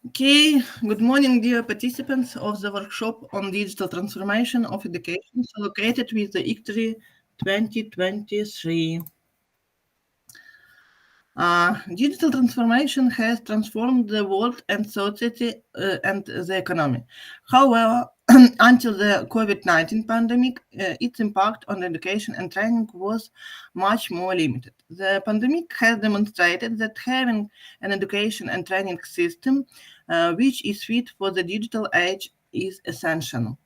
Okay, good morning, dear participants of the workshop on digital transformation of education, located with the ICTRI 2023. Digital transformation has transformed the world and society and the economy. However, until the COVID-19 pandemic, its impact on education and training was much more limited. The pandemic has demonstrated that having an education and training system which is fit for the digital age is essential.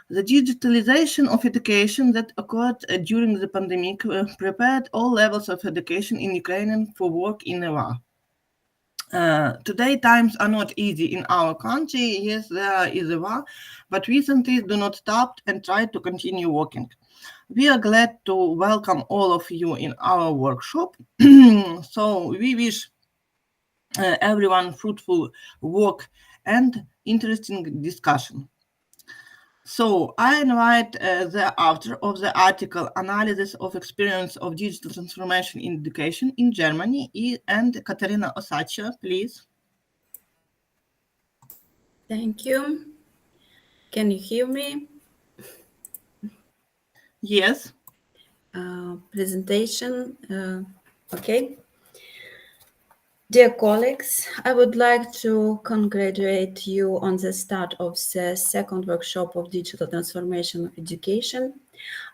The digitalization of education that occurred during the pandemic prepared all levels of education in Ukraine for work in a war. Today, times are not easy in our country. Yes, there is a war, but recently do not stop and try to continue working. We are glad to welcome all of you in our workshop. So we wish everyone fruitful work and interesting discussion. So I invite the author of the article Analysis of Experience of Digital Transformation in Education in Germany and Katerina Osacha, please. Thank you. Can you hear me? Yes. Presentation. Okay. Dear colleagues, I would like to congratulate you on the start of the second workshop of digital transformation of education.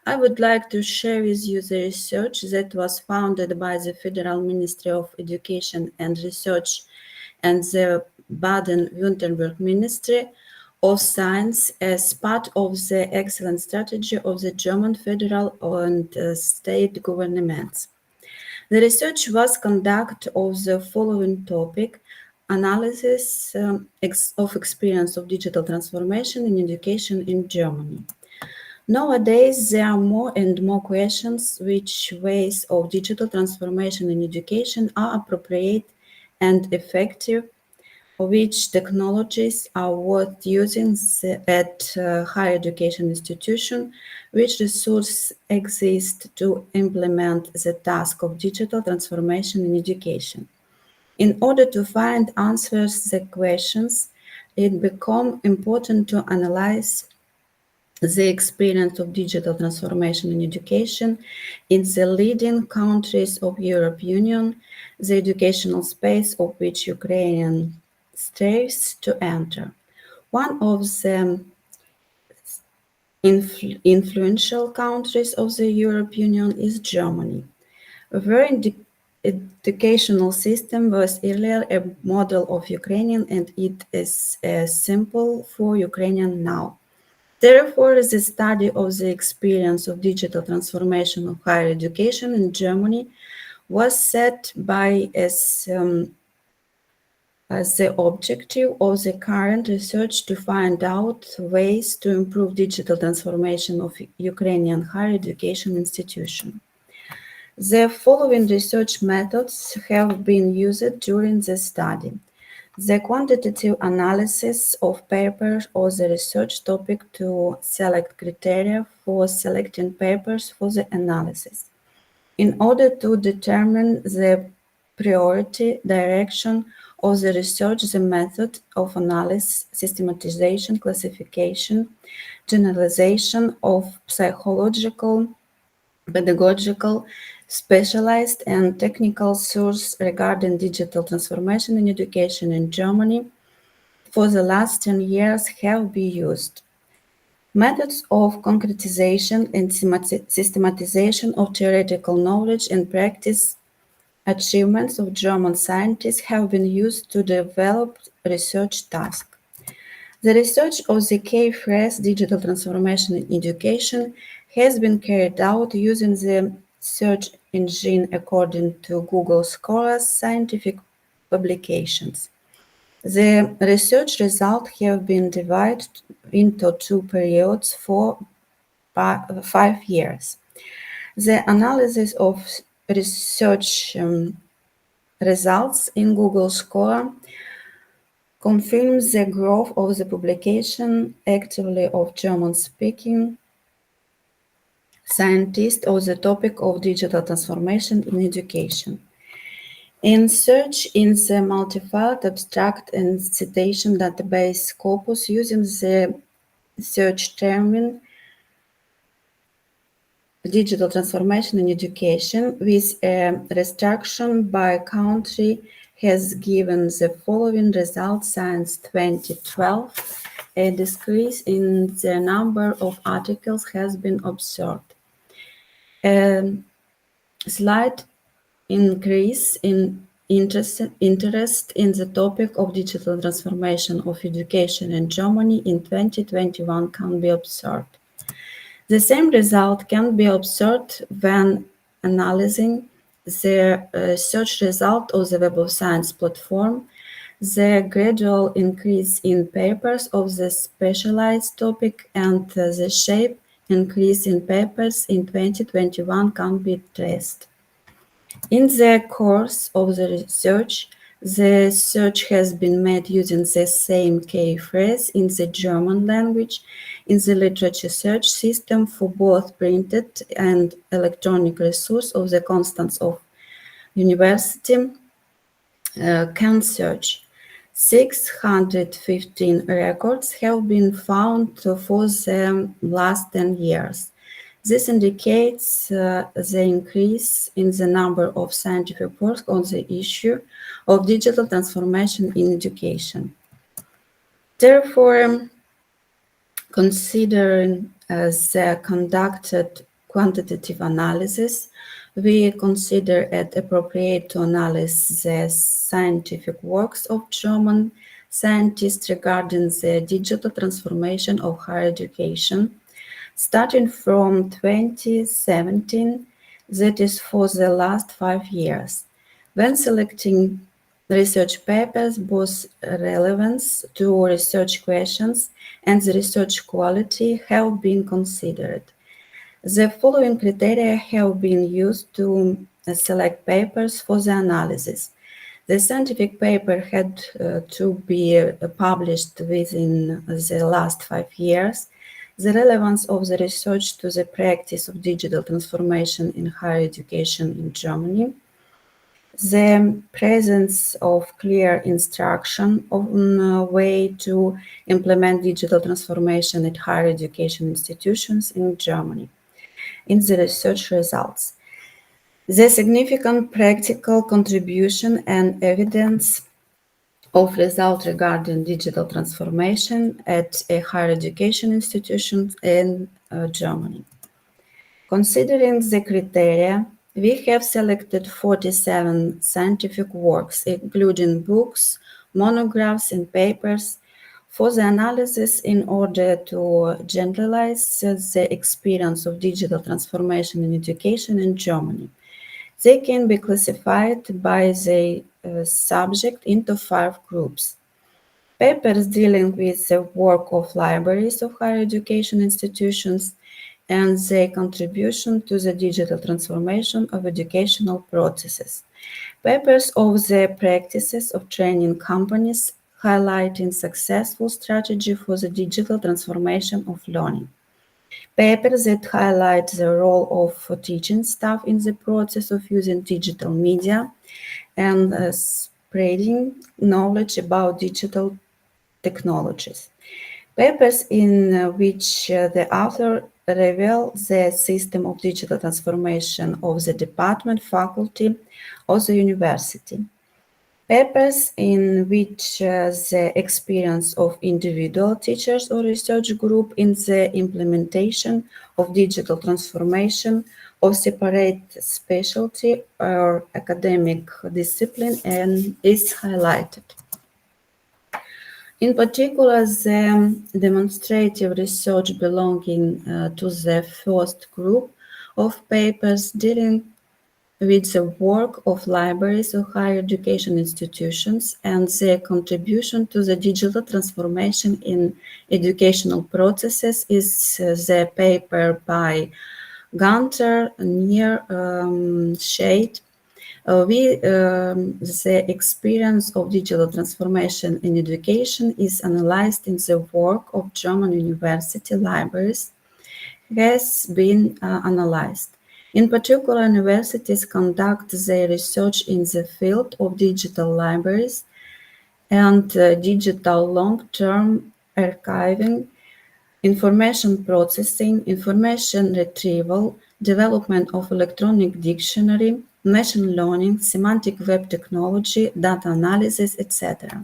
I would like to share with you the research that was founded by the Federal Ministry of Education and Research and the Baden-Württemberg Ministry of Science as part of the excellent strategy of the German federal and state governments. The research was conducted of the following topic: analysis of experience of digital transformation in education in Germany. Nowadays, there are more and more questions which ways of digital transformation in education are appropriate and effective, which technologies are worth using at higher education institution, which resources exist to implement the task of digital transformation in education. In order to find answers to the questions, it becomes important to analyze the experience of digital transformation in education in the leading countries of European Union, the educational space of which Ukrainian strives to enter. One of the influential countries of the European Union is Germany. A very educational system was earlier a model of Ukrainian and it is simple for Ukrainian now. Therefore, the study of the experience of digital transformation of higher education in Germany was set by as the objective of the current research to find out ways to improve digital transformation of Ukrainian higher education institution. The following research methods have been used during the study: the quantitative analysis of papers or the research topic to select criteria for selecting papers for the analysis. In order to determine the priority direction of the research, the method of analysis, systematization, classification, generalization of psychological, pedagogical, specialized and technical sources regarding digital transformation in education in Germany for the last 10 years have been used. Methods of concretization and systematization of theoretical knowledge and practice achievements of German scientists have been used to develop research tasks. The research of the key phrase digital transformation in education has been carried out using the search engine according to Google Scholar's scientific publications. The research results have been divided into two periods for 5 years. The analysis of research results in Google Scholar confirms the growth of the publication actively of German-speaking scientists on the topic of digital transformation in education. In search in the multi-filed abstract and citation database corpus using the search term digital transformation in education with a restriction by country has given the following results since 2012. A decrease in the number of articles has been observed. A slight increase in interest in the topic of digital transformation of education in Germany in 2021 can be observed. The same result can be observed when analyzing the search result of the Web of Science platform. The gradual increase in papers of the specialized topic and the sharp increase in papers in 2021 can be traced. In the course of the search has been made using the same key phrase in the German language in the literature search system for both printed and electronic resource of the constants of university can search. 615 records have been found for the last 10 years. This indicates the increase in the number of scientific works on the issue of digital transformation in education. Therefore, considering the conducted quantitative analysis, we consider it appropriate to analyze the scientific works of German scientists regarding the digital transformation of higher education, starting from 2017, that is for the last 5 years. When selecting research papers, both relevance to research questions and the research quality have been considered. The following criteria have been used to select papers for the analysis. The scientific paper had to be published within the last 5 years. The relevance of the research to the practice of digital transformation in higher education in Germany, the presence of clear instruction on a way to implement digital transformation at higher education institutions in Germany. In the research results, the significant practical contribution and evidence of results regarding digital transformation at a higher education institution in Germany. Considering the criteria, we have selected 47 scientific works, including books, monographs, and papers, for the analysis in order to generalize the experience of digital transformation in education in Germany. They can be classified by the subject into 5 groups. Papers dealing with the work of libraries of higher education institutions and their contribution to the digital transformation of educational processes. Papers of the practices of training companies highlighting successful strategy for the digital transformation of learning. Papers that highlight the role of teaching staff in the process of using digital media and spreading knowledge about digital technologies. Papers in which the author reveals the system of digital transformation of the department, faculty, or the university. Papers in which the experience of individual teachers or research group in the implementation of digital transformation of separate specialty or academic discipline and is highlighted. In particular, the demonstrative research belonging to the first group of papers dealing with the work of libraries of higher education institutions and their contribution to the digital transformation in educational processes is the paper by Gunter, Near, Shade. The experience of digital transformation in education is analyzed in the work of German university libraries has been analyzed. In particular, universities conduct their research in the field of digital libraries and digital long-term archiving, information processing, information retrieval, development of electronic dictionary, machine learning, semantic web technology, data analysis, etc.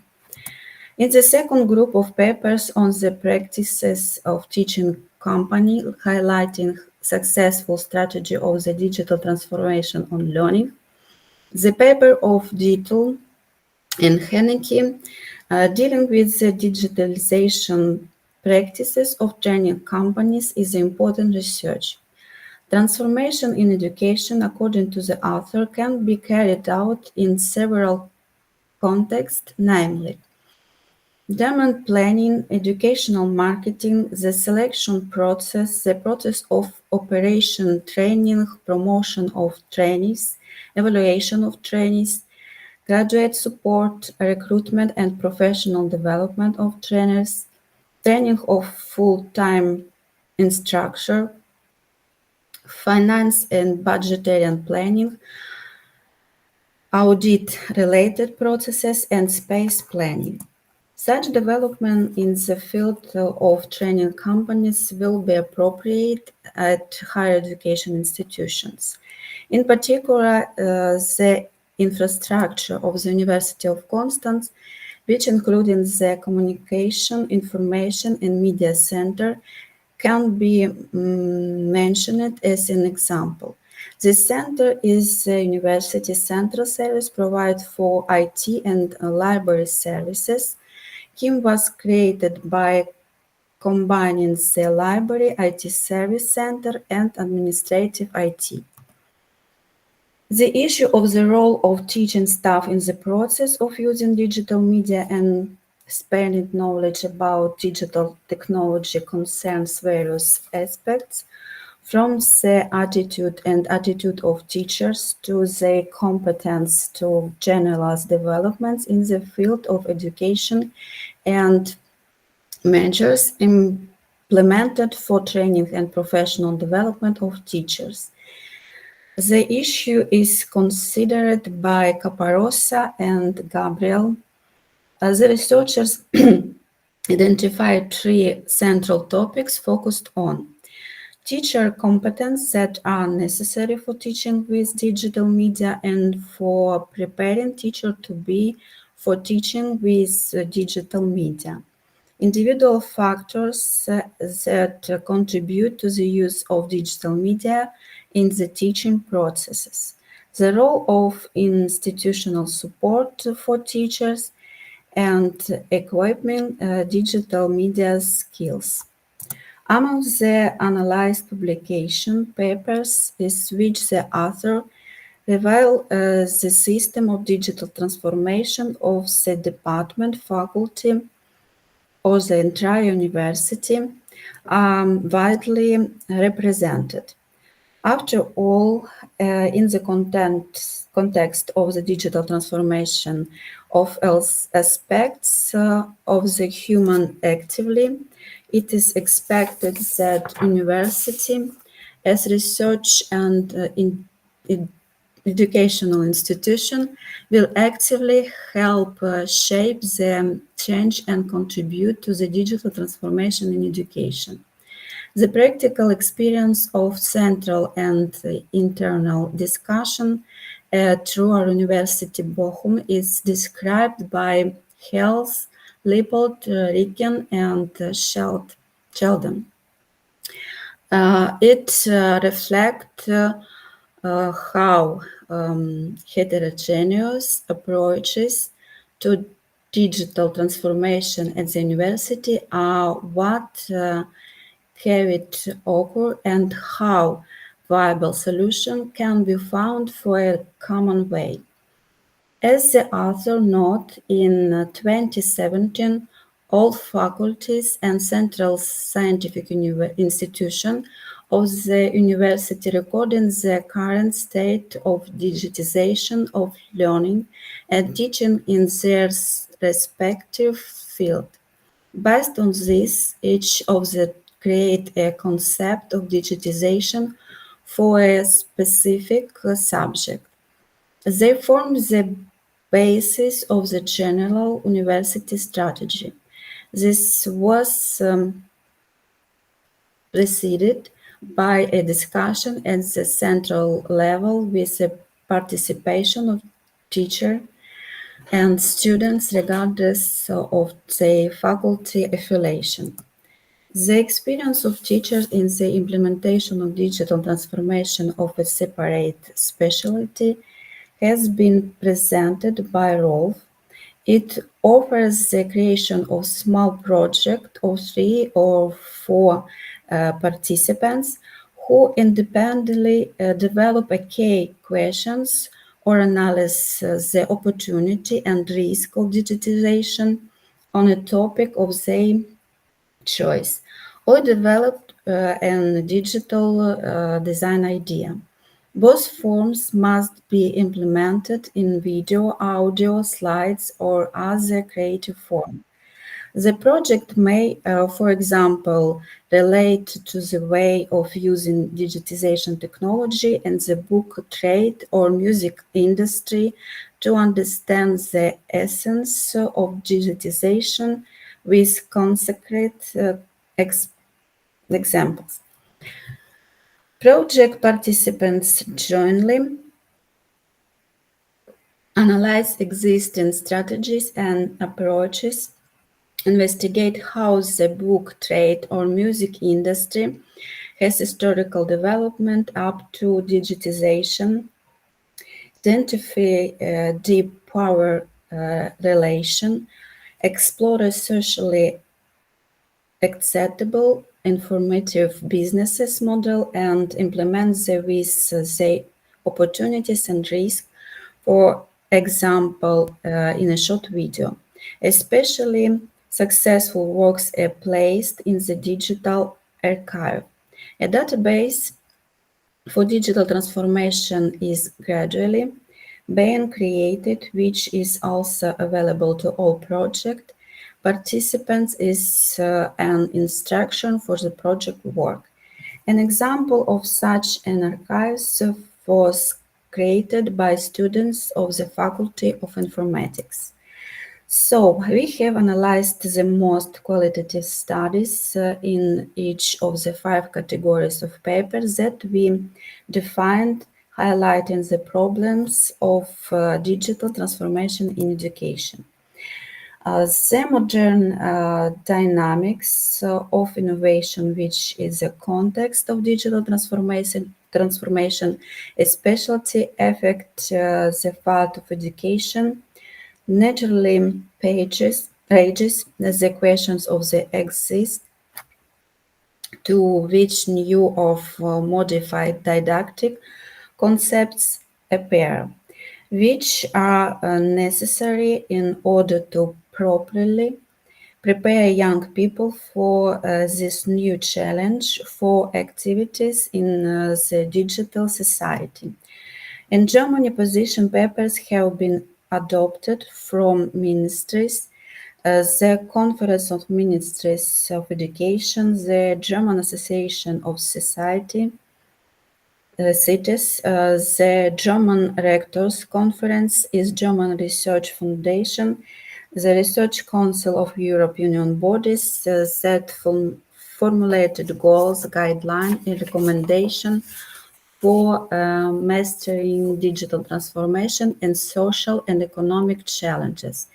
In the second group of papers on the practices of teaching company, highlighting successful strategy of the digital transformation on learning, the paper of Dietl and Henneke dealing with the digitalization practices of training companies is important research. Transformation in education, according to the author, can be carried out in several contexts, namely demand planning, educational marketing, the selection process, the process of operation training, promotion of trainees, evaluation of trainees, graduate support, recruitment and professional development of trainers, training of full-time instructor, finance and budgetary planning, audit-related processes, and space planning. Such development in the field of training companies will be appropriate at higher education institutions. In particular, the infrastructure of the University of Constance, which including the Communication, Information and Media Center, can be mentioned as an example. This center is a university central service provided for IT and library services. KIM was created by combining the library, IT service center, and administrative IT. The issue of the role of teaching staff in the process of using digital media and spreading knowledge about digital technology concerns various aspects, from the attitude of teachers to their competence to generalize developments in the field of education and measures implemented for training and professional development of teachers. The issue is considered by Caparosa and Gabriel. The researchers identified three central topics focused on teacher competence that are necessary for teaching with digital media and for preparing teacher to be for teaching with digital media. Individual factors that contribute to the use of digital media in the teaching processes. The role of institutional support for teachers and equipping digital media skills. Among the analyzed publication papers is which the author reveal the system of digital transformation of the department, faculty, or the entire university widely represented. After all, in the context of the digital transformation of aspects of the human actively, it is expected that university, as research and educational institution, will actively help shape the change and contribute to the digital transformation in education. The practical experience of central and internal discussion through our University Bochum is described by Hels, Leipold, Ricken, and Sheldon. It reflects how heterogeneous approaches to digital transformation at the university are what have it occur and how viable solution can be found for a common way. As the author noted, in 2017, all faculties and central scientific institutions of the university recorded the current state of digitization of learning and teaching in their respective field. Based on this, each of the create a concept of digitization for a specific subject. They form the basis of the general university strategy. This was preceded by a discussion at the central level with the participation of teachers and students regardless of their faculty affiliation. The experience of teachers in the implementation of digital transformation of a separate specialty has been presented by Rolf. It offers the creation of small project of 3 or 4 participants who independently develop a key questions or analyze the opportunity and risk of digitization on a topic of their choice, or developed a digital design idea. Both forms must be implemented in video, audio, slides, or other creative form. The project may, for example, relate to the way of using digitization technology in the book trade or music industry to understand the essence of digitization with concrete examples. Project participants jointly analyze existing strategies and approaches, investigate how the book trade or music industry has historical development up to digitization, identify deep power relation, explore a socially acceptable informative business model, and implement the opportunities and risks, for example, in a short video. Especially successful works are placed in the digital archive. A database for digital transformation is gradually being created, which is also available to all project participants is an instruction for the project work. An example of such an archive was created by students of the Faculty of Informatics. So we have analyzed the most qualitative studies in each of the 5 categories of papers that we defined, highlighting the problems of digital transformation in education. The modern dynamics of innovation, which is the context of digital transformation, especially affect the part of education, naturally raises the questions of the exist to which new or modified didactic concepts appear, which are necessary in order to properly prepare young people for this new challenge for activities in the digital society. In Germany, position papers have been adopted from ministries, the Conference of Ministries of Education, the German Association of Cities, the German Rectors Conference, is German Research Foundation, the Research Council of Europe Union bodies that formulated goals, guidelines, and recommendations for mastering digital transformation and social and economic challenges.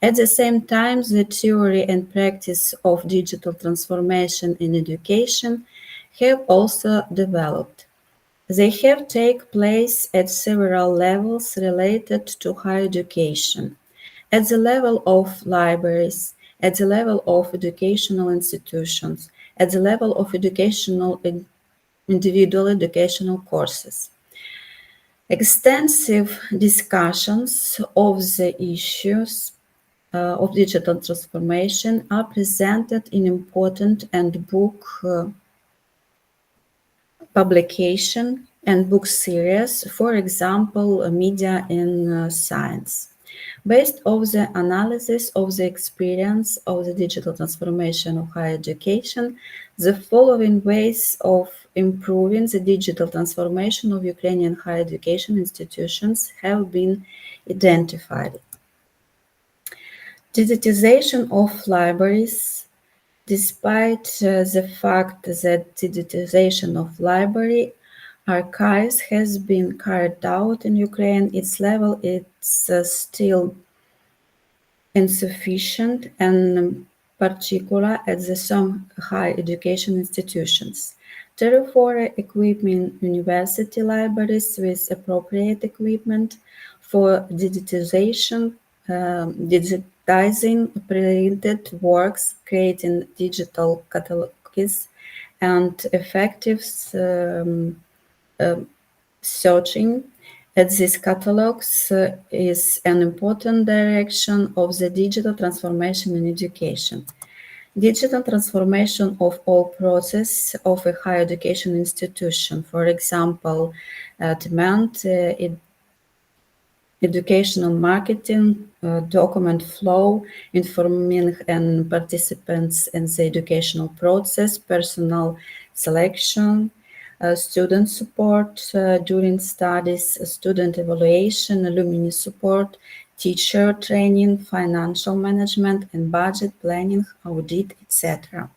At the same time, the theory and practice of digital transformation in education have also developed. They have taken place at several levels related to higher education. At the level of libraries, at the level of educational institutions, at the level of individual educational courses. Extensive discussions of the issues of digital transformation are presented in important and book publication and book series, for example, Media in Science. Based on the analysis of the experience of the digital transformation of higher education, The following ways of improving the digital transformation of Ukrainian higher education institutions have been identified. Digitization of libraries. Despite the fact that digitization of library archives has been carried out in Ukraine, its level is still insufficient, and particular at some higher education institutions. Therefore, equipping university libraries with appropriate equipment for digitization, digitizing printed works, creating digital catalogs, and effective searching at these catalogs is an important direction of the digital transformation in education. Digital transformation of all process of a higher education institution, for example, demand, educational marketing, document flow, informing and participants in the educational process, personal selection, student support during studies, student evaluation, alumni support, teacher training, financial management and budget planning, audit, etc.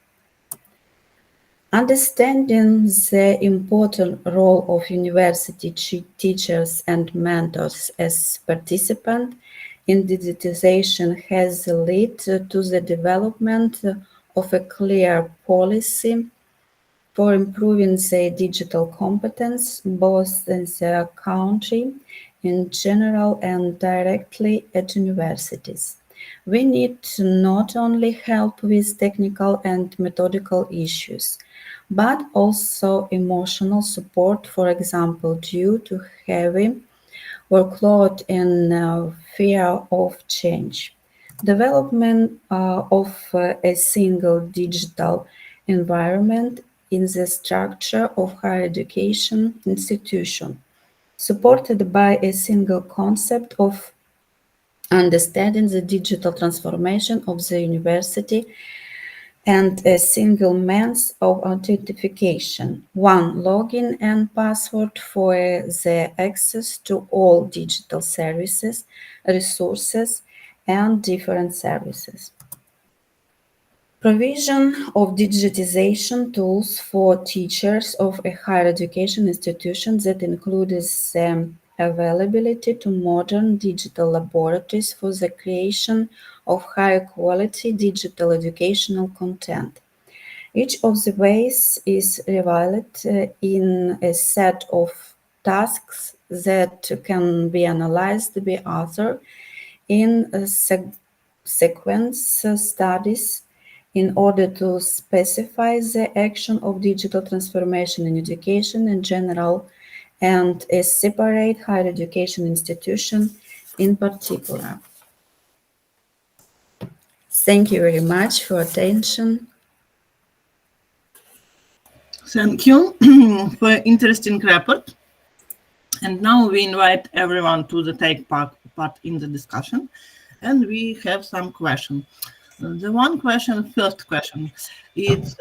Understanding the important role of university teachers and mentors as participants in digitization has led to the development of a clear policy for improving the digital competence both in the country in general and directly at universities. We need to not only help with technical and methodical issues, but also emotional support, for example, due to heavy workload and fear of change. Development of a single digital environment in the structure of higher education institution, supported by a single concept of understanding the digital transformation of the university and a single means of authentication, one login and password for the access to all digital services, resources, and different services. Provision of digitization tools for teachers of a higher education institution that includes availability to modern digital laboratories for the creation of higher quality digital educational content. Each of the ways is revealed in a set of tasks that can be analyzed by author in sequence studies in order to specify the action of digital transformation in education in general and a separate higher education institution in particular. Thank you very much for attention. Thank you for interesting report. And now we invite everyone to take part in the discussion, and we have some questions. The first question, it's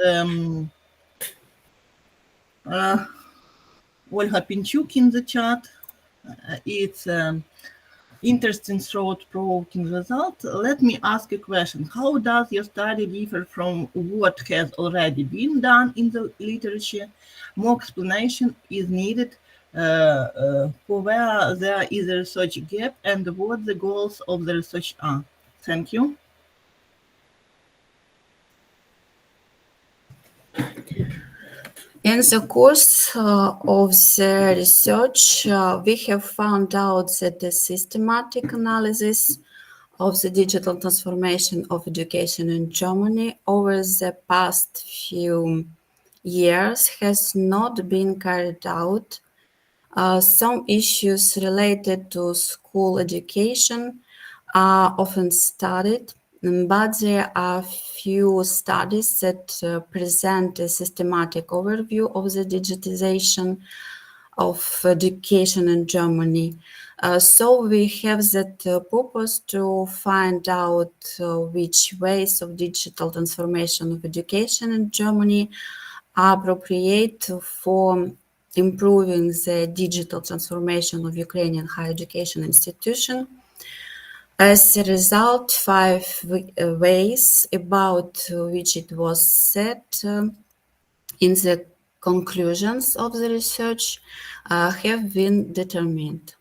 Olga Pinchuk in the chat. It's interesting thought-provoking result. Let me ask a question. How does your study differ from what has already been done in the literature? More explanation is needed for where there is a research gap and what the goals of the research are. Thank you. In the course of the research, we have found out that the systematic analysis of the digital transformation of education in Germany over the past few years has not been carried out. Some issues related to school education are often studied, but there are few studies that present a systematic overview of the digitization of education in Germany. So we have that purpose to find out which ways of digital transformation of education in Germany are appropriate for improving the digital transformation of Ukrainian higher education institution. As a result, 5 ways about which it was said in the conclusions of the research have been determined.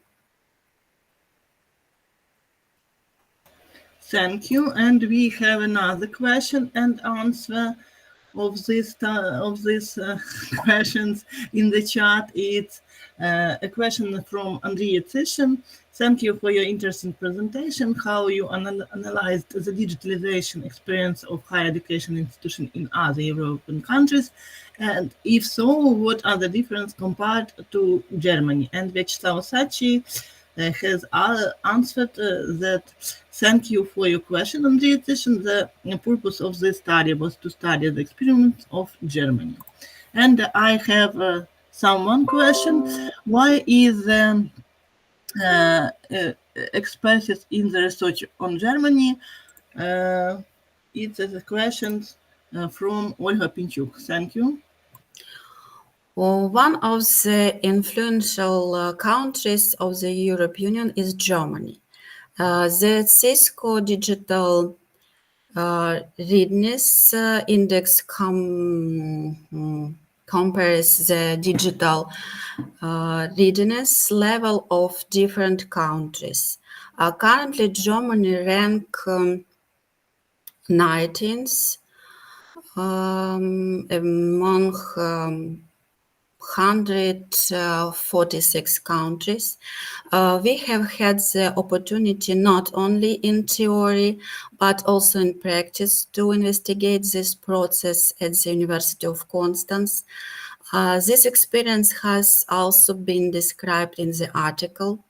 Thank you. And we have another question and answer of these questions in the chat. It's a question from Andrea Tishин. Thank you for your interesting presentation. How you analyzed the digitalization experience of higher education institutions in other European countries, and if so, what are the differences compared to Germany? And Vyacheslav Sachi has answered that. Thank you for your question on the edition. The purpose of this study was to study the experience of Germany. And I have one question. Why is expressed in the research on Germany? It's a question from Olga Pinchuk. Thank you. Well, one of the influential countries of the European Union is Germany. The Cisco Digital Readiness Index compares the digital readiness level of different countries. Currently, Germany ranks 19th among 146 countries. We have had the opportunity not only in theory, but also in practice to investigate this process at the University of Constance. This experience has also been described in the article.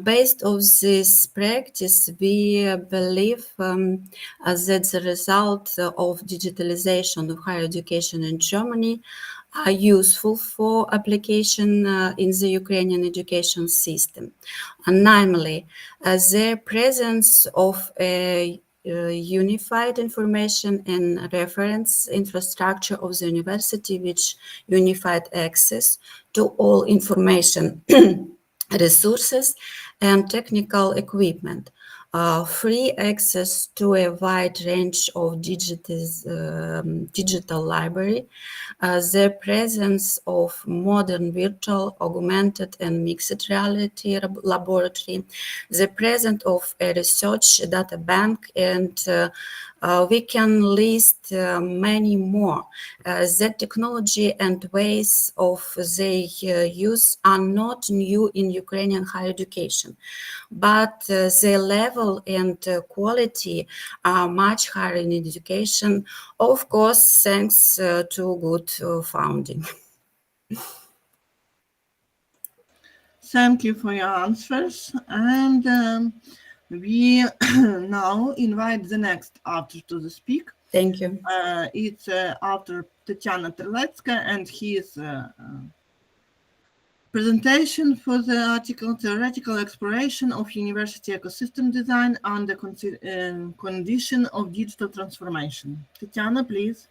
Based on this practice, we believe that the result of digitalization of higher education in Germany are useful for application in the Ukrainian education system. Namely, the presence of a unified information and reference infrastructure of the university, which unified access to all information resources and technical equipment, free access to a wide range of digital library, the presence of modern virtual, augmented and mixed reality laboratory, the presence of a research data bank, and we can list many more. The technology and ways of their use are not new in Ukrainian higher education, but the level and quality are much higher in education, of course, thanks to good founding. Thank you for your answers. And we now invite the next author to speak. Thank you. It's author Tatiana Terlecka, and his presentation for the article Theoretical Exploration of University Ecosystem Design under Condition of Digital Transformation. Tatiana, please.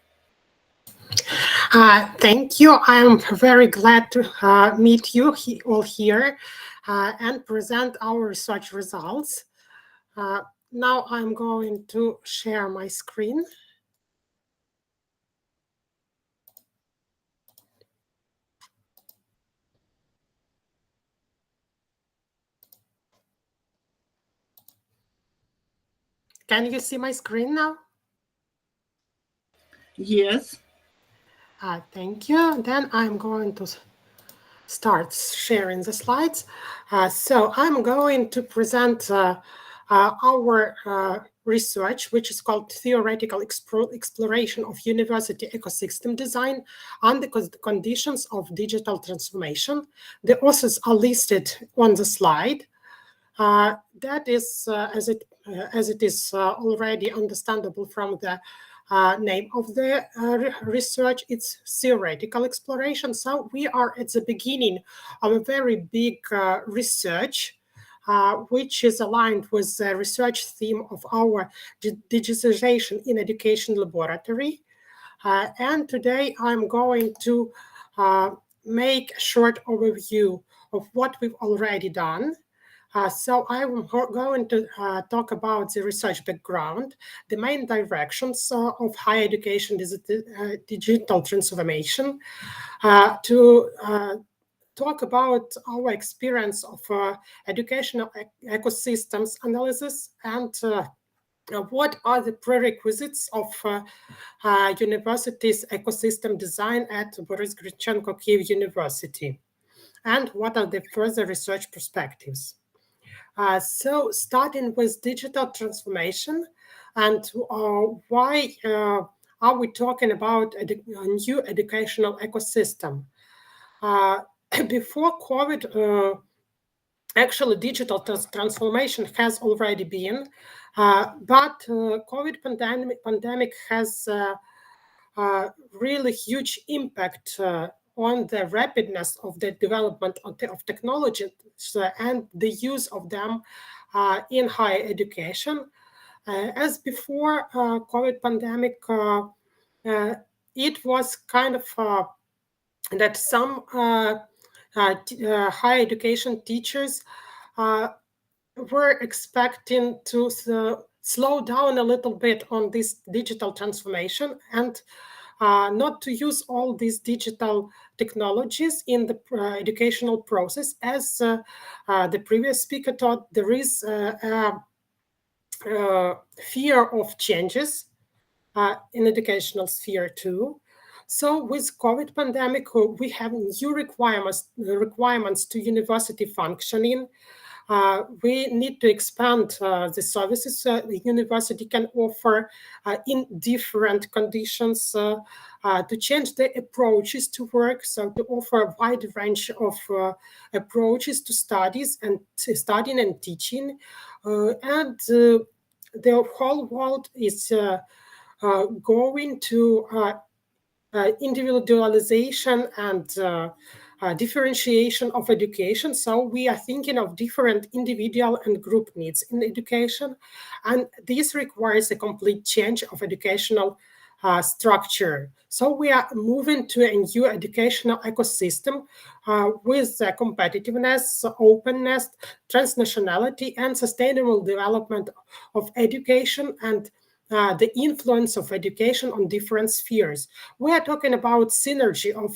Thank you. I am very glad to meet you all here and present our research results. Now I'm going to share my screen. Can you see my screen now? Yes. Thank you. Then I'm going to start sharing the slides. So I'm going to present our research, which is called Theoretical Exploration of University Ecosystem Design under Conditions of Digital Transformation. The authors are listed on the slide. That is, as it is already understandable from the name of the research. It's theoretical exploration. So we are at the beginning of a very big research, which is aligned with the research theme of our digitization in education laboratory. And today I'm going to make a short overview of what we've already done. So I'm going to talk about the research background, the main directions of higher education digital transformation, to talk about our experience of educational ecosystems analysis, and what are the prerequisites of university's ecosystem design at Boris Grichenko Kyiv University, and what are the further research perspectives. So starting with digital transformation, and why are we talking about a new educational ecosystem? Before COVID, actually digital transformation has already been, but COVID pandemic has really huge impact on the rapidness of the development of technologies and the use of them in higher education. As before COVID pandemic, it was kind of that some higher education teachers were expecting to slow down a little bit on this digital transformation and not to use all these digital technologies in the educational process. As the previous speaker taught, there is fear of changes in educational sphere too. So with COVID pandemic, we have new requirements to university functioning. We need to expand the services the university can offer in different conditions, to change the approaches to work, so to offer a wide range of approaches to studies and studying and teaching. And the whole world is going to individualization and differentiation of education. So we are thinking of different individual and group needs in education, and this requires a complete change of educational structure. So we are moving to a new educational ecosystem with competitiveness, openness, transnationality, and sustainable development of education, and the influence of education on different spheres. We are talking about synergy of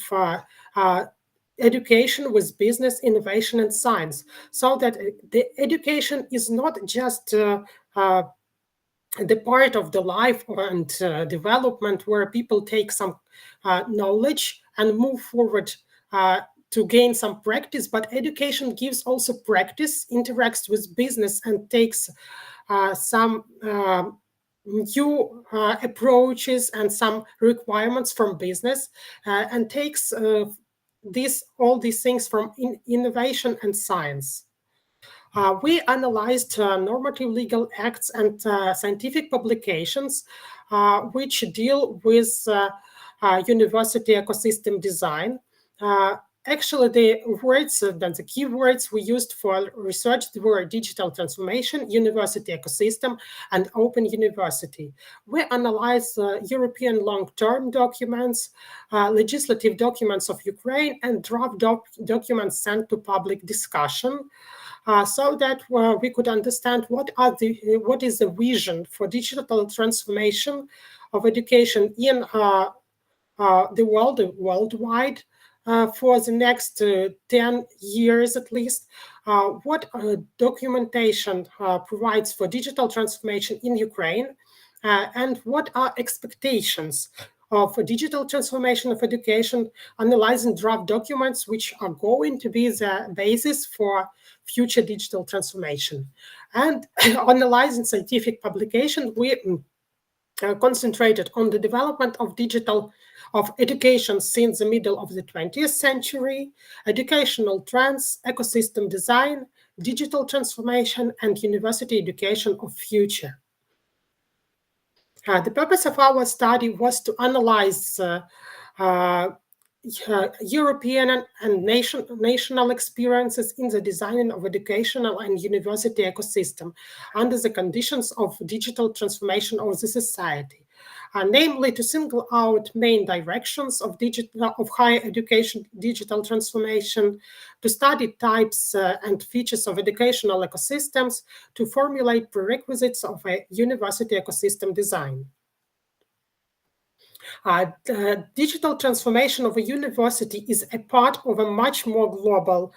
education with business, innovation, and science, so that the education is not just the part of the life and development where people take some knowledge and move forward to gain some practice, but education gives also practice, interacts with business, and takes some new approaches and some requirements from business, and takes all these things from innovation and science. We analyzed normative legal acts and scientific publications which deal with university ecosystem design. Actually, the words, the keywords we used for research were digital transformation, university ecosystem, and open university. We analyzed European long-term documents, legislative documents of Ukraine, and draft documents sent to public discussion, so that we could understand what is the vision for digital transformation of education in the world, worldwide, for the next 10 years at least. What documentation provides for digital transformation in Ukraine, and what are expectations of a digital transformation of education, analyzing draft documents which are going to be the basis for future digital transformation. And analyzing scientific publication, we concentrated on the development of education since the middle of the 20th century, educational trends, ecosystem design, digital transformation, and university education of future. The purpose of our study was to analyze European and national experiences in the designing of educational and university ecosystem under the conditions of digital transformation of the society. Namely, to single out main directions of higher education digital transformation, to study types and features of educational ecosystems, to formulate prerequisites of a university ecosystem design. Digital transformation of a university is a part of a much more global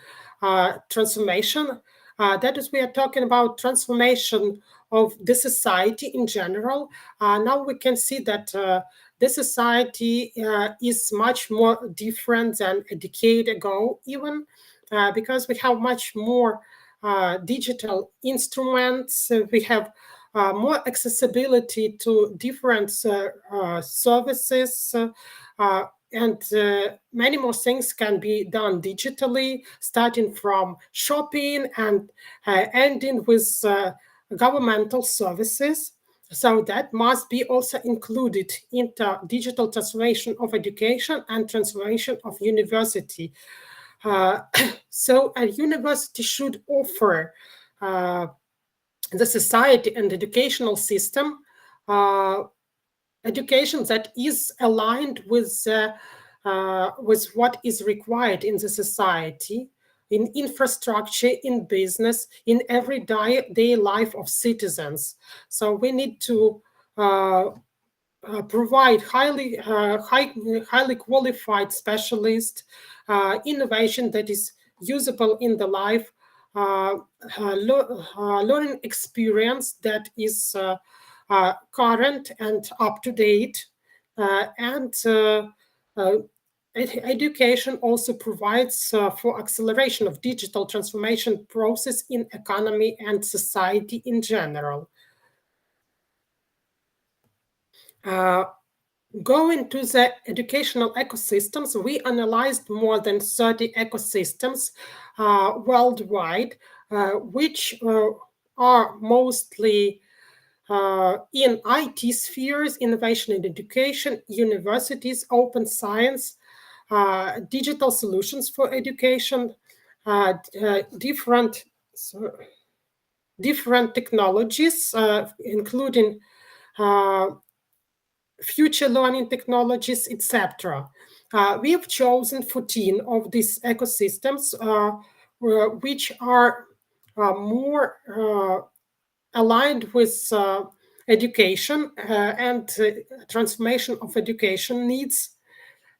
transformation. That is, we are talking about transformation of the society in general. Now we can see that the society is much more different than a decade ago, even because we have much more digital instruments. We have more accessibility to different services, and many more things can be done digitally, starting from shopping and ending with governmental services. So that must be also included into digital transformation of education and transformation of university. So a university should offer the society and educational system education that is aligned with what is required in the society, in infrastructure, in business, in everyday life of citizens. So we need to provide highly qualified specialist innovation that is usable in the life, learning experience that is current and up to date, and education also provides for acceleration of digital transformation process in economy and society in general. Going to the educational ecosystems, we analyzed more than 30 ecosystems worldwide, which are mostly in IT spheres, innovation in education, universities, open science, digital solutions for education, different technologies, including future learning technologies, etc. We have chosen 14 of these ecosystems, which are more aligned with education and transformation of education needs.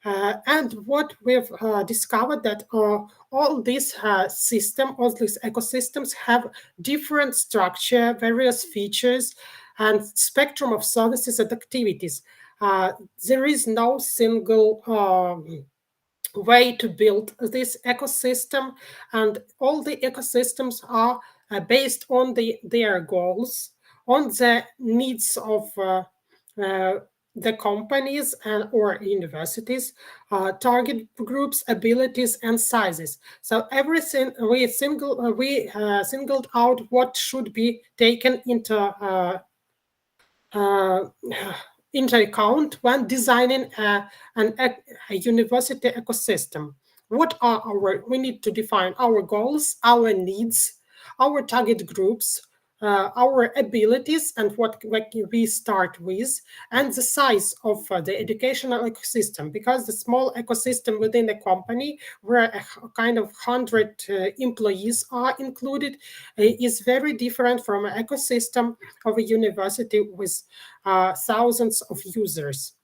And what we've discovered that all these all these ecosystems have different structure, various features, and spectrum of services and activities. There is no single way to build this ecosystem, and all the ecosystems are based on their goals, on the needs of the companies or universities, target groups, abilities, and sizes. So everything we singled out what should be taken into account when designing a university ecosystem. We need to define our goals, our needs, our target groups, our abilities, and what we start with, and the size of the educational ecosystem, because the small ecosystem within a company where a kind of 100 employees are included is very different from an ecosystem of a university with thousands of users.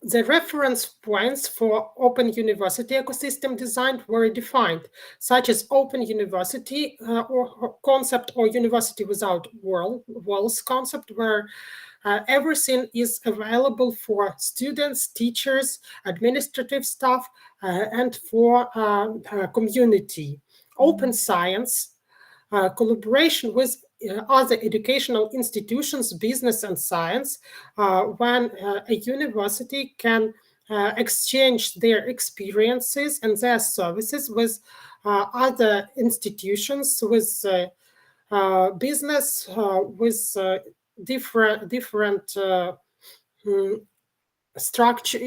The reference points for open university ecosystem design were defined, such as open university or concept, or university without walls concept, where everything is available for students, teachers, administrative staff, and for community. Open science, collaboration with other educational institutions, business and science, when a university can exchange their experiences and their services with other institutions with business with different structures,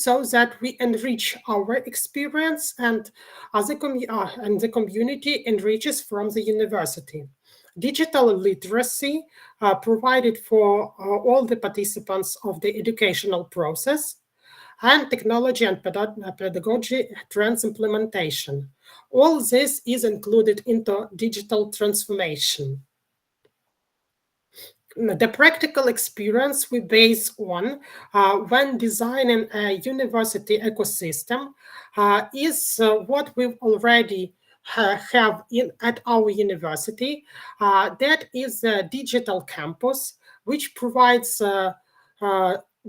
so that we enrich our experience and the community enriches from the university. Digital literacy provided for all the participants of the educational process, and technology and pedagogy trends implementation. All this is included into digital transformation. The practical experience we base on when designing a university ecosystem is what we already have at our university. That is a digital campus, which provides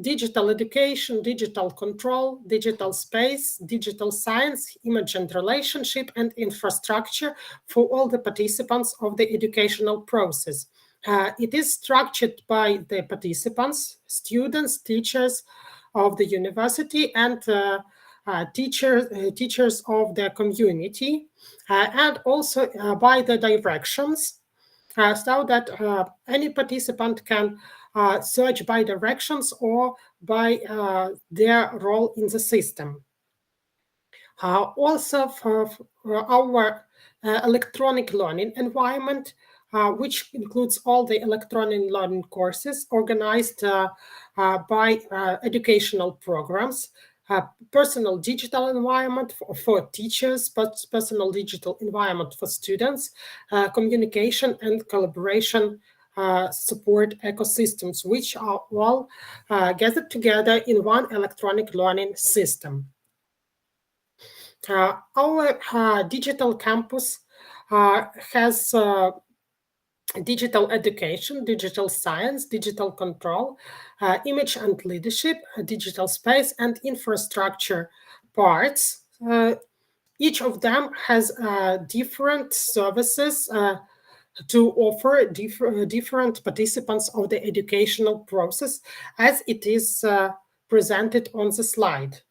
digital education, digital control, digital space, digital science, image and relationship, and infrastructure for all the participants of the educational process. It is structured by the participants, students, teachers of the university, and teachers of the community, and also by the directions, so that any participant can search by directions or by their role in the system. Also for our electronic learning environment, which includes all the electronic learning courses organized by educational programs, personal digital environment for teachers, but personal digital environment for students, communication and collaboration support ecosystems, which are all gathered together in one electronic learning system. Our digital campus has digital education, digital science, digital control, image and leadership, digital space, and infrastructure parts. Each of them has different services to offer different participants of the educational process, as it is presented on the slide.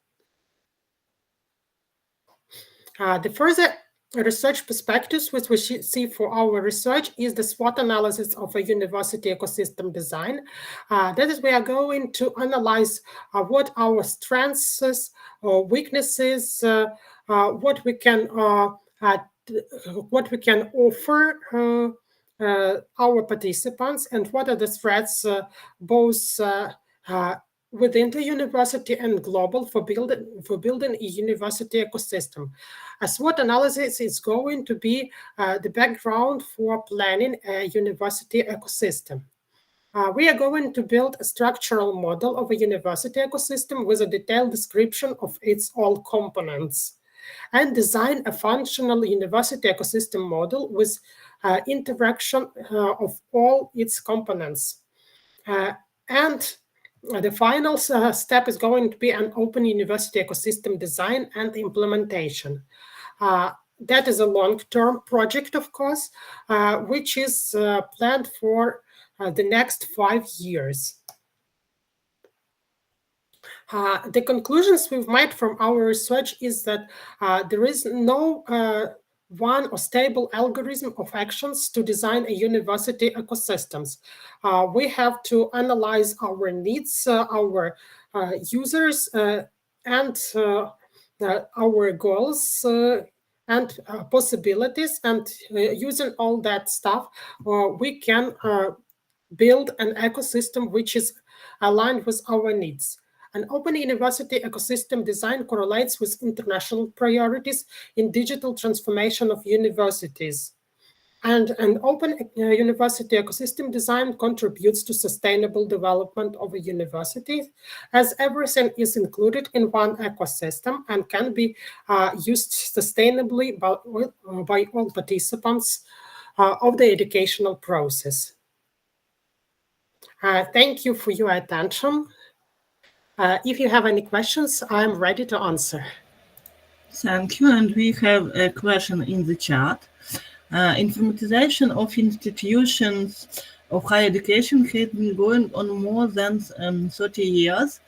The further research perspectives which we see for our research is the SWOT analysis of a university ecosystem design. That is, we are going to analyze what our strengths or weaknesses, what we can offer our participants, and what are the threats both within the university and global for building a university ecosystem. A SWOT analysis is going to be the background for planning a university ecosystem. We are going to build a structural model of a university ecosystem with a detailed description of its all components, and design a functional university ecosystem model with interaction of all its components. And the final step is going to be an open university ecosystem design and implementation. That is a long-term project, of course, which is planned for the next 5 years. The conclusions we've made from our research is that there is no one or stable algorithm of actions to design a university ecosystems. We have to analyze our needs, our users, and our goals and possibilities, and using all that stuff, we can build an ecosystem which is aligned with our needs. An open university ecosystem design correlates with international priorities in digital transformation of universities. And an open university ecosystem design contributes to sustainable development of a university, as everything is included in one ecosystem and can be used sustainably by all participants of the educational process. Thank you for your attention. If you have any questions, I'm ready to answer. Thank you. And we have a question in the chat. Informatization of institutions of higher education has been going on more than 30 years.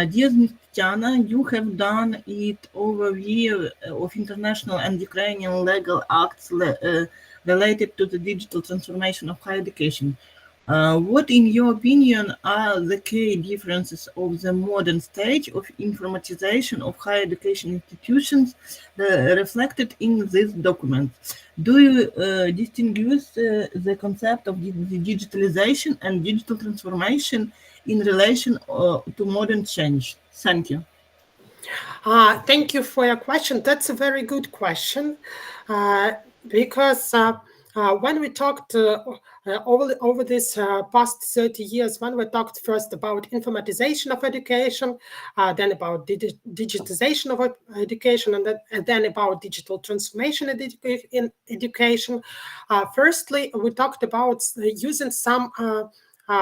These Jana, you have done it overview of international and Ukrainian legal acts related to the digital transformation of higher education. What, in your opinion, are the key differences of the modern stage of informatization of higher education institutions reflected in this document? Do you distinguish the concept of the digitalization and digital transformation in relation to modern change? Thank you. Thank you for your question. That's a very good question, because when we talked over this past 30 years, when we talked first about informatization of education, then about digitization of education, and then about digital transformation in education. Firstly, we talked about using some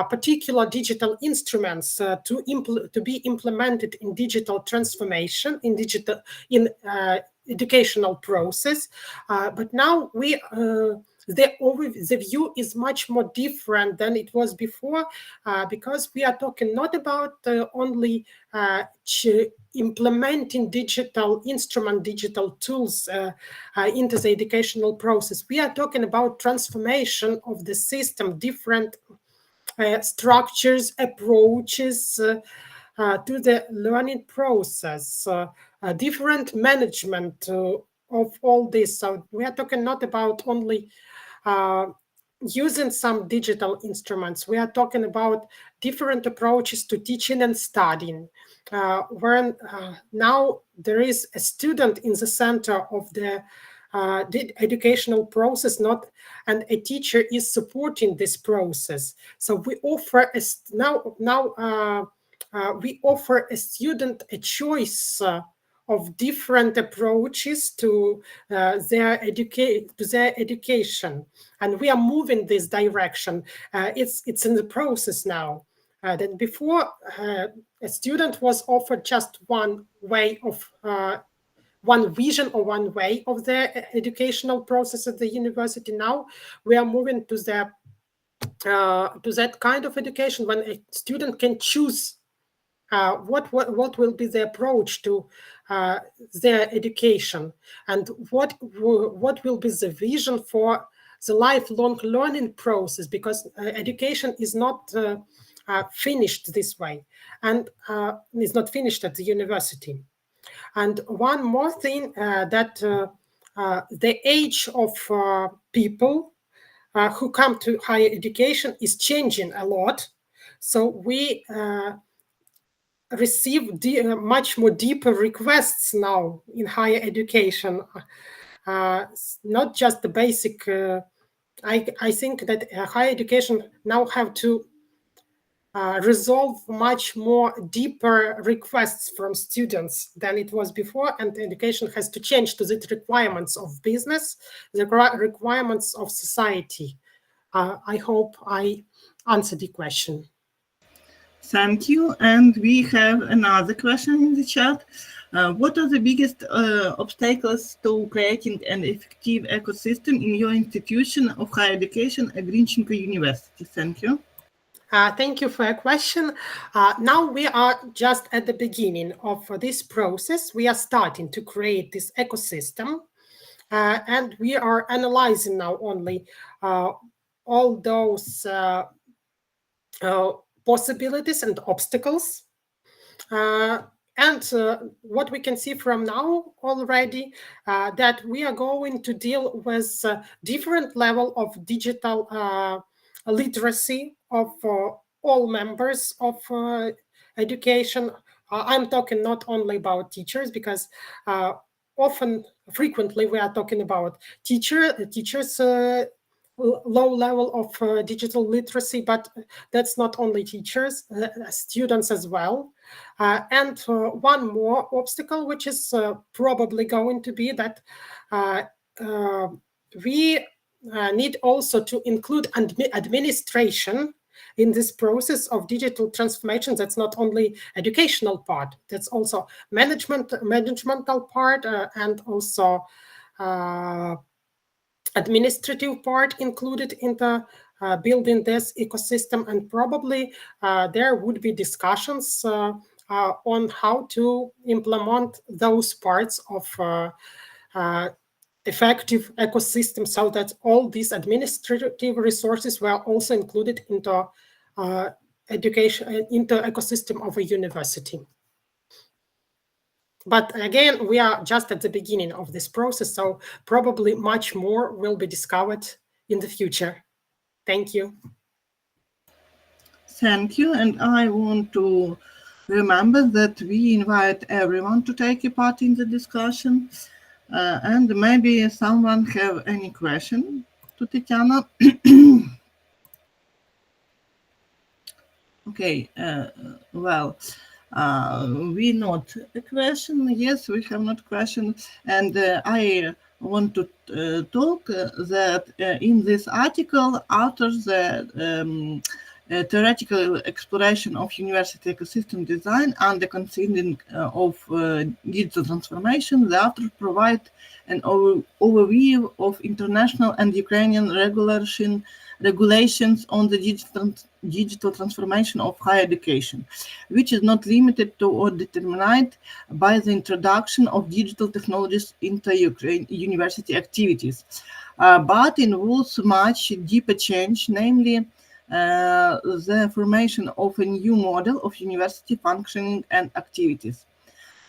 particular digital instruments to be implemented in digital transformation in educational process, but now the view is much more different than it was before, because we are talking not about only implementing digital instrument, digital tools into the educational process. We are talking about transformation of the system, different structures, approaches to the learning process, different management of all this. So we are talking not about only using some digital instruments. We are talking about different approaches to teaching and studying, where now there is a student in the center of the educational process, and a teacher is supporting this process. So we offer we offer a student a choice of different approaches to their education, and we are moving this direction. It's in the process now. Then before, a student was offered just one way of one vision or one way of the educational process at the university. Now we are moving to that kind of education when a student can choose what will be the approach to their education, and what will be the vision for the lifelong learning process, because education is not finished this way, and is not finished at the university. And one more thing, that the age of people who come to higher education is changing a lot. So we receive much more deeper requests now in higher education, not just the basic. I think that higher education now have to resolve much more deeper requests from students than it was before, and education has to change to the requirements of business, the requirements of society. I hope I answered the question. Thank you. And we have another question in the chat. What are the biggest obstacles to creating an effective ecosystem in your institution of higher education at Grinchenko University? Thank you. Thank you for your question. Now we are just at the beginning of this process. We are starting to create this ecosystem, and we are analyzing now only all those possibilities and obstacles. And what we can see from now already, that we are going to deal with different level of digital literacy of all members of education. I'm talking not only about teachers, because frequently we are talking about teachers low level of digital literacy, but that's not only teachers, students as well. And one more obstacle, which is probably going to be that we need also to include administration in this process of digital transformation. That's not only educational part, that's also managemental part, and also administrative part included in the building this ecosystem. And probably there would be discussions on how to implement those parts of effective ecosystem so that all these administrative resources were also included into education, into ecosystem of a university. But again, we are just at the beginning of this process, so probably much more will be discovered in the future. Thank you. Thank you. And I want to remember that we invite everyone to take a part in the discussion. And maybe someone have any question to Tatiana. Okay, well, we not a question. Yes, we have not question. And I want to talk that in this article, after the theoretical exploration of university ecosystem design and the considering of digital transformation, the author provide an overview of international and Ukrainian regulations on the digital transformation of higher education, which is not limited to or determined by the introduction of digital technologies into Ukraine university activities, but involves much deeper change, namely the formation of a new model of university functioning and activities.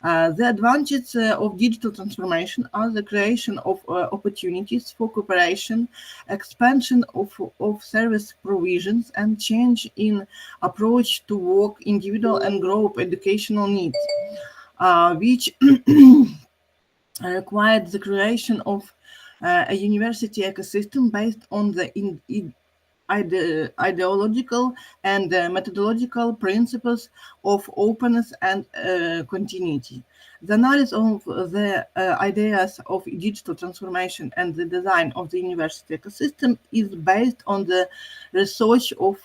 The advantages of digital transformation are the creation of opportunities for cooperation, expansion of service provisions, and change in approach to work, individual and group educational needs, which required the creation of a university ecosystem based on the ideological and methodological principles of openness and continuity. The analysis of the ideas of digital transformation and the design of the university ecosystem is based on the research of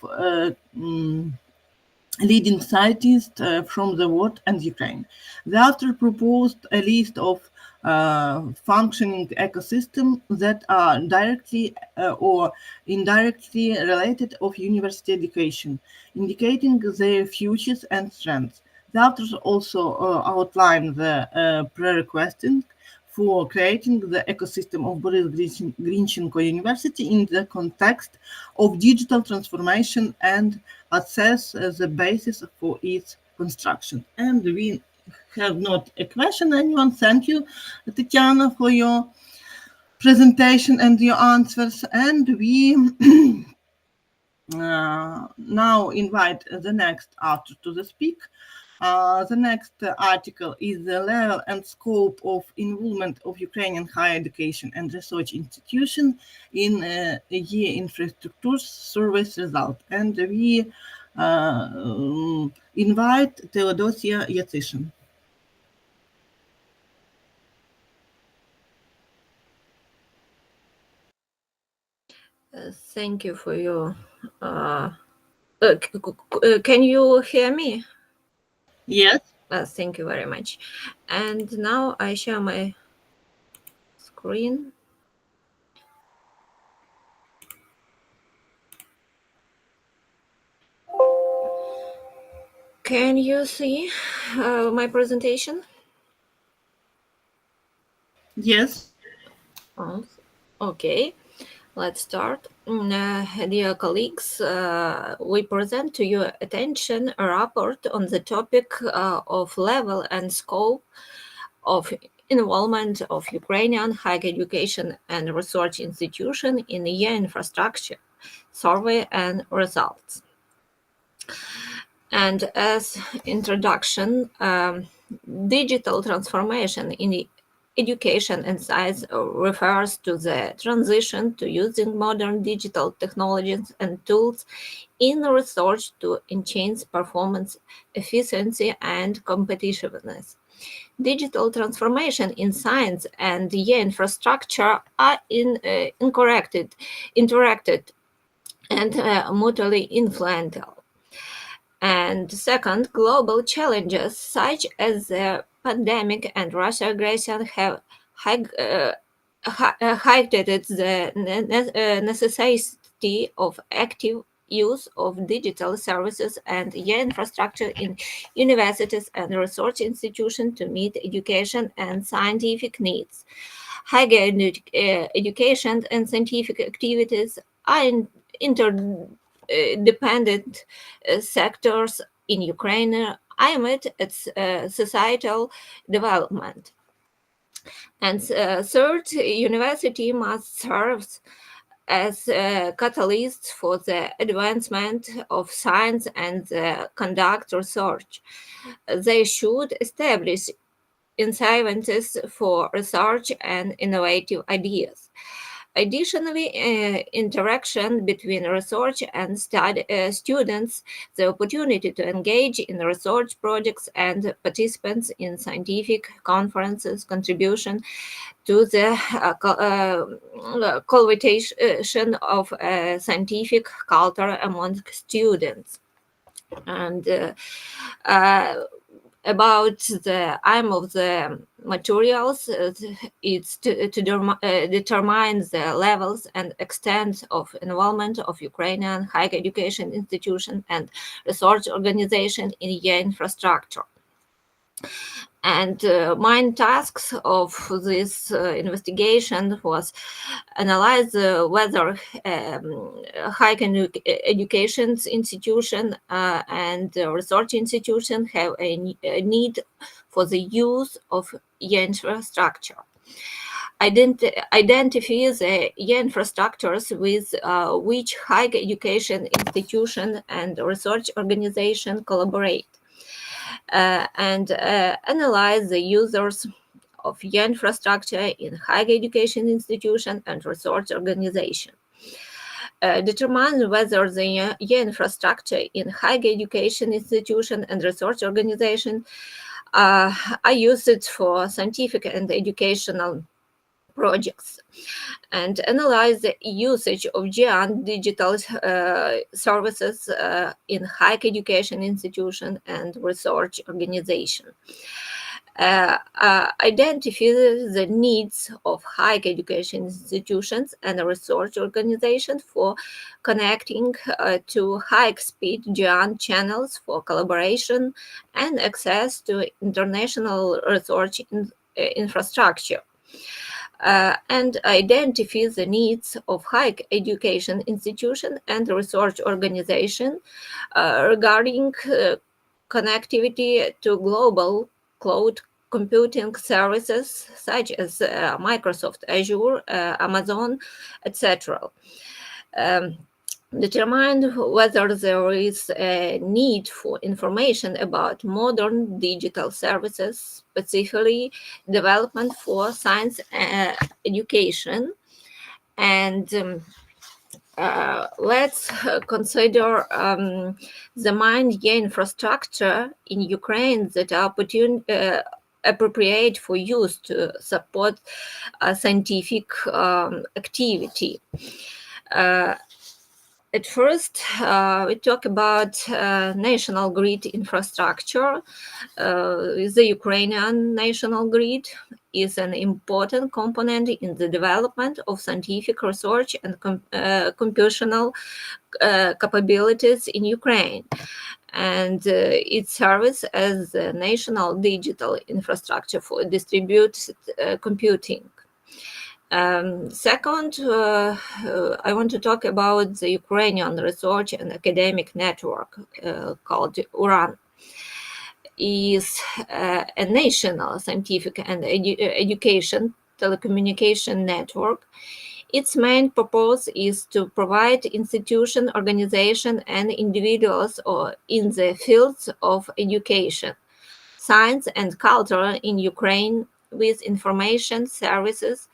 leading scientists from the world and Ukraine. The author proposed a list of functioning ecosystems that are directly or indirectly related of university education, indicating their futures and strengths. The authors also outline the prerequisites for creating the ecosystem of Boris Grinchenko University in the context of digital transformation and assess the basis for its construction. And we have not a question, anyone. Thank you, Tatiana, for your presentation and your answers. And we now invite the next author to the speak. The next article is the level and scope of involvement of Ukrainian higher education and research institution in year infrastructure service result. And we invite Theodosia Yatsishin. Thank you for your... can you hear me? Yes. Thank you very much. And now I share my screen. Can you see my presentation? Yes. Okay, let's start. Dear colleagues, we present to your attention a report on the topic of level and scope of involvement of Ukrainian higher education and research institution in the year infrastructure survey and results. And as introduction, digital transformation in the education and science refers to the transition to using modern digital technologies and tools in research to enhance performance, efficiency, and competitiveness. Digital transformation in science and infrastructure are interacted and mutually influential. And second, global challenges such as the pandemic and Russia aggression have highlighted the necessity of active use of digital services and infrastructure in universities and research institutions to meet education and scientific needs. Higher education and scientific activities are interdependent sectors in Ukraine aimed at societal development. And third, university must serve as catalysts for the advancement of science and conduct research. They should establish incentives for research and innovative ideas. Additionally, interaction between research and students, the opportunity to engage in research projects and participants in scientific conferences, contribution to the cultivation of scientific culture among students. And about the aim of the materials, it's to determine the levels and extent of involvement of Ukrainian higher education institution and research organization in the infrastructure. And main tasks of this investigation was analyze whether higher education institution and research institution have a need for the use of infrastructure. Identify the infrastructures with which higher education institution and research organization collaborate. And analyze the users of infrastructure in higher education institution and research organization. Determine whether the infrastructure in higher education institution and research organization are used for scientific and educational projects, and analyze the usage of GIAN digital services in higher education institution and research organization. Identify the needs of higher education institutions and research organizations for connecting to high-speed GIAN channels for collaboration and access to international research infrastructure. And identify the needs of higher education institution and research organization regarding connectivity to global cloud computing services such as Microsoft Azure, Amazon, etc. Determine whether there is a need for information about modern digital services, specifically development for science education. And let's consider the main infrastructure in Ukraine that are appropriate for use to support scientific activity. At first, we talk about national grid infrastructure. The Ukrainian national grid is an important component in the development of scientific research and computational capabilities in Ukraine. And it serves as the national digital infrastructure for distributed computing. Second, I want to talk about the Ukrainian research and academic network called URAN. Is a national scientific and education telecommunication network. Its main purpose is to provide institution, organization, and individuals in the fields of education, science, and culture in Ukraine with information services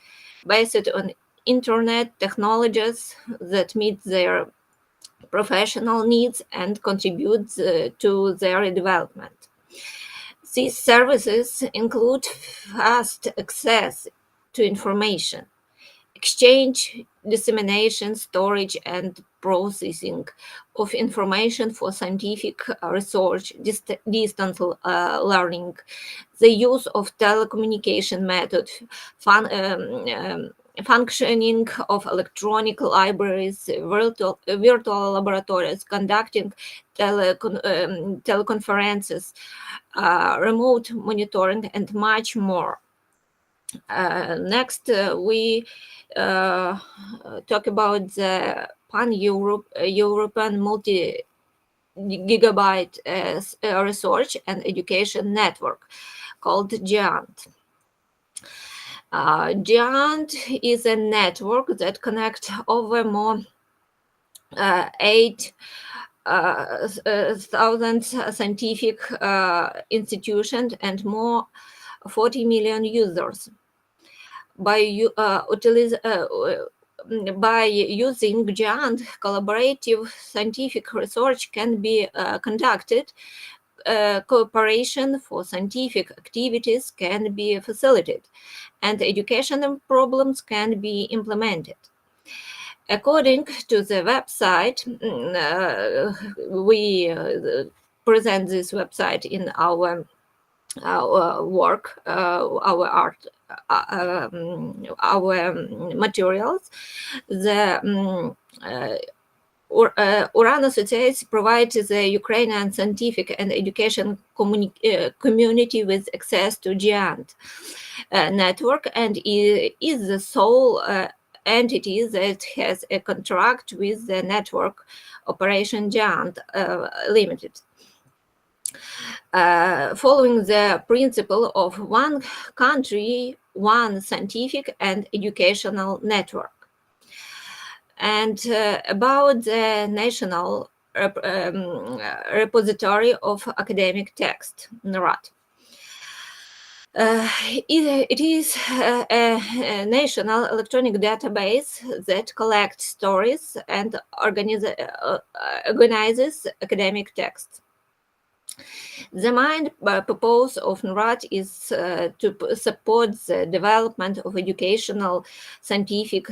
based on internet technologies that meet their professional needs and contribute to their development. These services include fast access to information, exchange, dissemination, storage, and processing of information for scientific research, distance learning, the use of telecommunication method, functioning of electronic libraries, virtual laboratories, conducting teleconferences, remote monitoring, and much more. Next, we talk about the pan-European multi-gigabyte research and education network called GIANT. GIANT is a network that connects over more 8,000 scientific institutions and more 40 million users. By using GIANT, collaborative scientific research can be conducted. Cooperation for scientific activities can be facilitated, and educational problems can be implemented. According to the website, we present this website in our work, our art, our materials. The Uran Associates provides the Ukrainian scientific and education community with access to GIANT network, and is the sole entity that has a contract with the network operation GIANT Limited. Following the principle of one country, one scientific and educational network. And about the National Repository of Academic Text, NRAT. It is a national electronic database that collects stories and organizes academic texts. The main purpose of NRAT is to support the development of educational, scientific,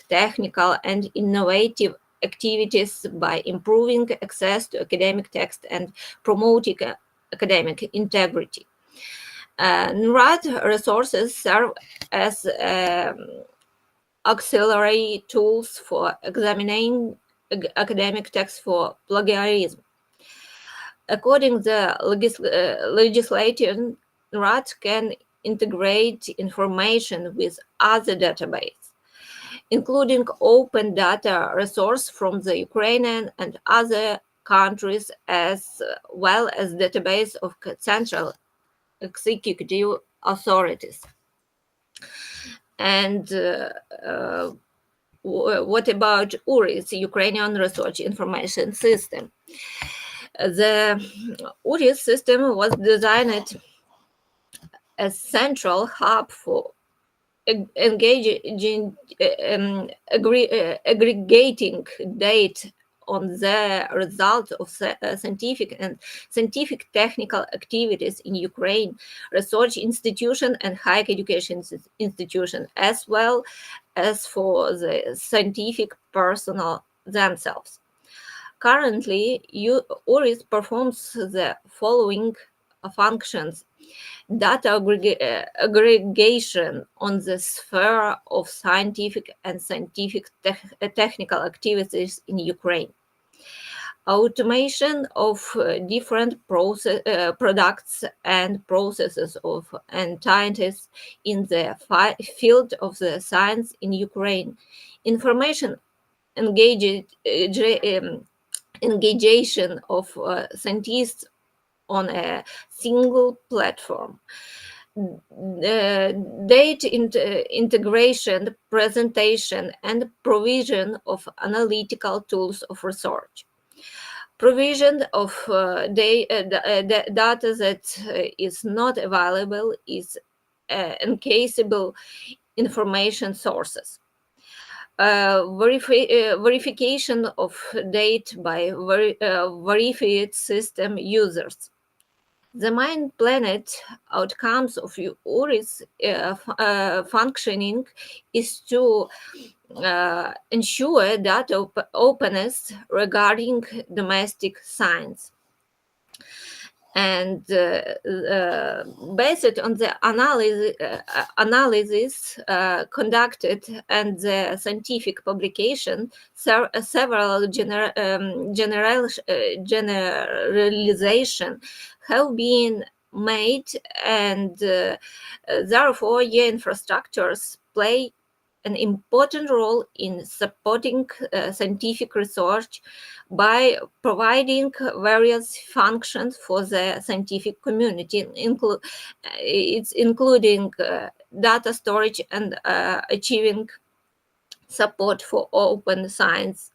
technical, and innovative activities by improving access to academic text and promoting academic integrity. NRAT resources serve as auxiliary tools for examining academic texts for plagiarism. According to the legislation, NRAT can integrate information with other databases, including open data resource from the Ukrainian and other countries, as well as database of central executive authorities. And what about URIS, Ukrainian Research Information System? The URIS system was designed as central hub for aggregating data on the results of scientific and scientific technical activities in Ukraine, research institution and higher education institution, as well as for the scientific personnel themselves. Currently, URIS performs the following functions: data aggregation on the sphere of scientific and technical activities in Ukraine, automation of different products and processes of scientists in the field of the science in Ukraine, information engagation of scientists on a single platform, data integration, presentation, and provision of analytical tools of research, provision of data that is not available is encaseable information sources. Verification of data by verified system users. The main planned outcomes of URIS functioning is to ensure data openness regarding domestic science, And based on the analysis conducted and the scientific publication, several generalization have been made, and therefore infrastructures play an important role in supporting scientific research by providing various functions for the scientific community, including data storage and achieving support for open science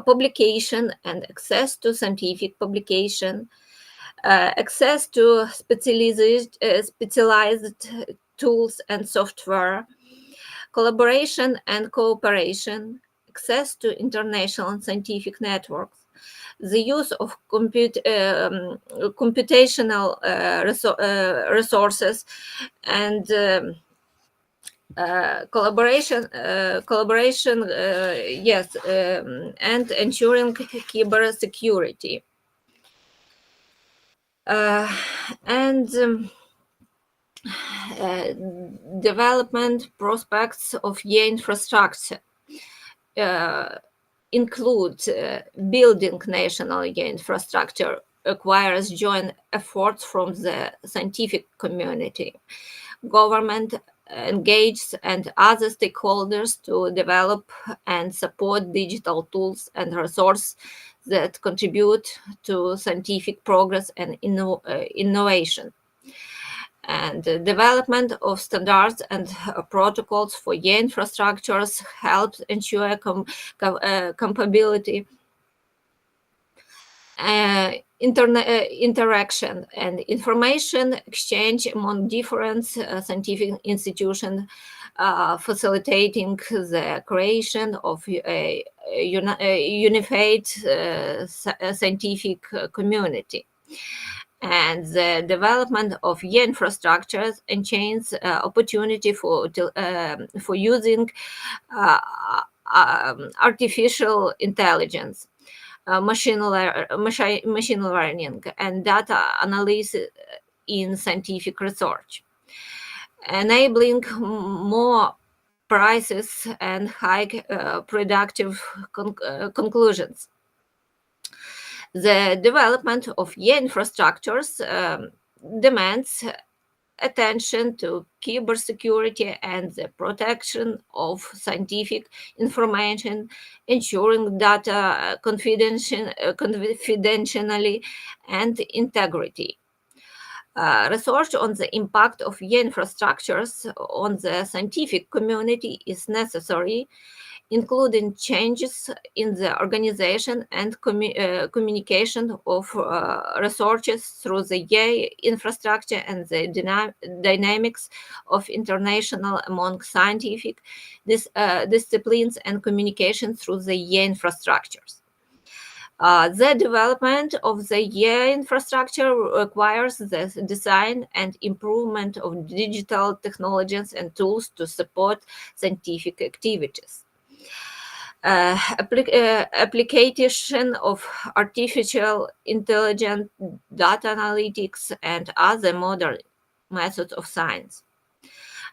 publication and access to scientific publication, access to specialized tools and software, collaboration and cooperation, access to international scientific networks, the use of computational resources, and collaboration, and ensuring cyber security. Development prospects of infrastructure include building national infrastructure requires joint efforts from the scientific community, government engaged, and other stakeholders to develop and support digital tools and resources that contribute to scientific progress and innovation. And the development of standards and protocols for infrastructures helps ensure compatibility, interaction, and information exchange among different scientific institutions, facilitating the creation of a unified scientific community. And the development of infrastructures enhances opportunity for using artificial intelligence, machine learning, and data analysis in scientific research, enabling more precise and high productive conclusions. The development of infrastructures demands attention to cybersecurity and the protection of scientific information, ensuring data confidentiality and integrity. Research on the impact of infrastructures on the scientific community is necessary, including changes in the organization and communication of researchers through the infrastructure and the dynamics of international among scientific disciplines and communication through the infrastructures. The development of the infrastructure requires the design and improvement of digital technologies and tools to support scientific activities. Application of artificial intelligence, data analytics, and other modern methods of science.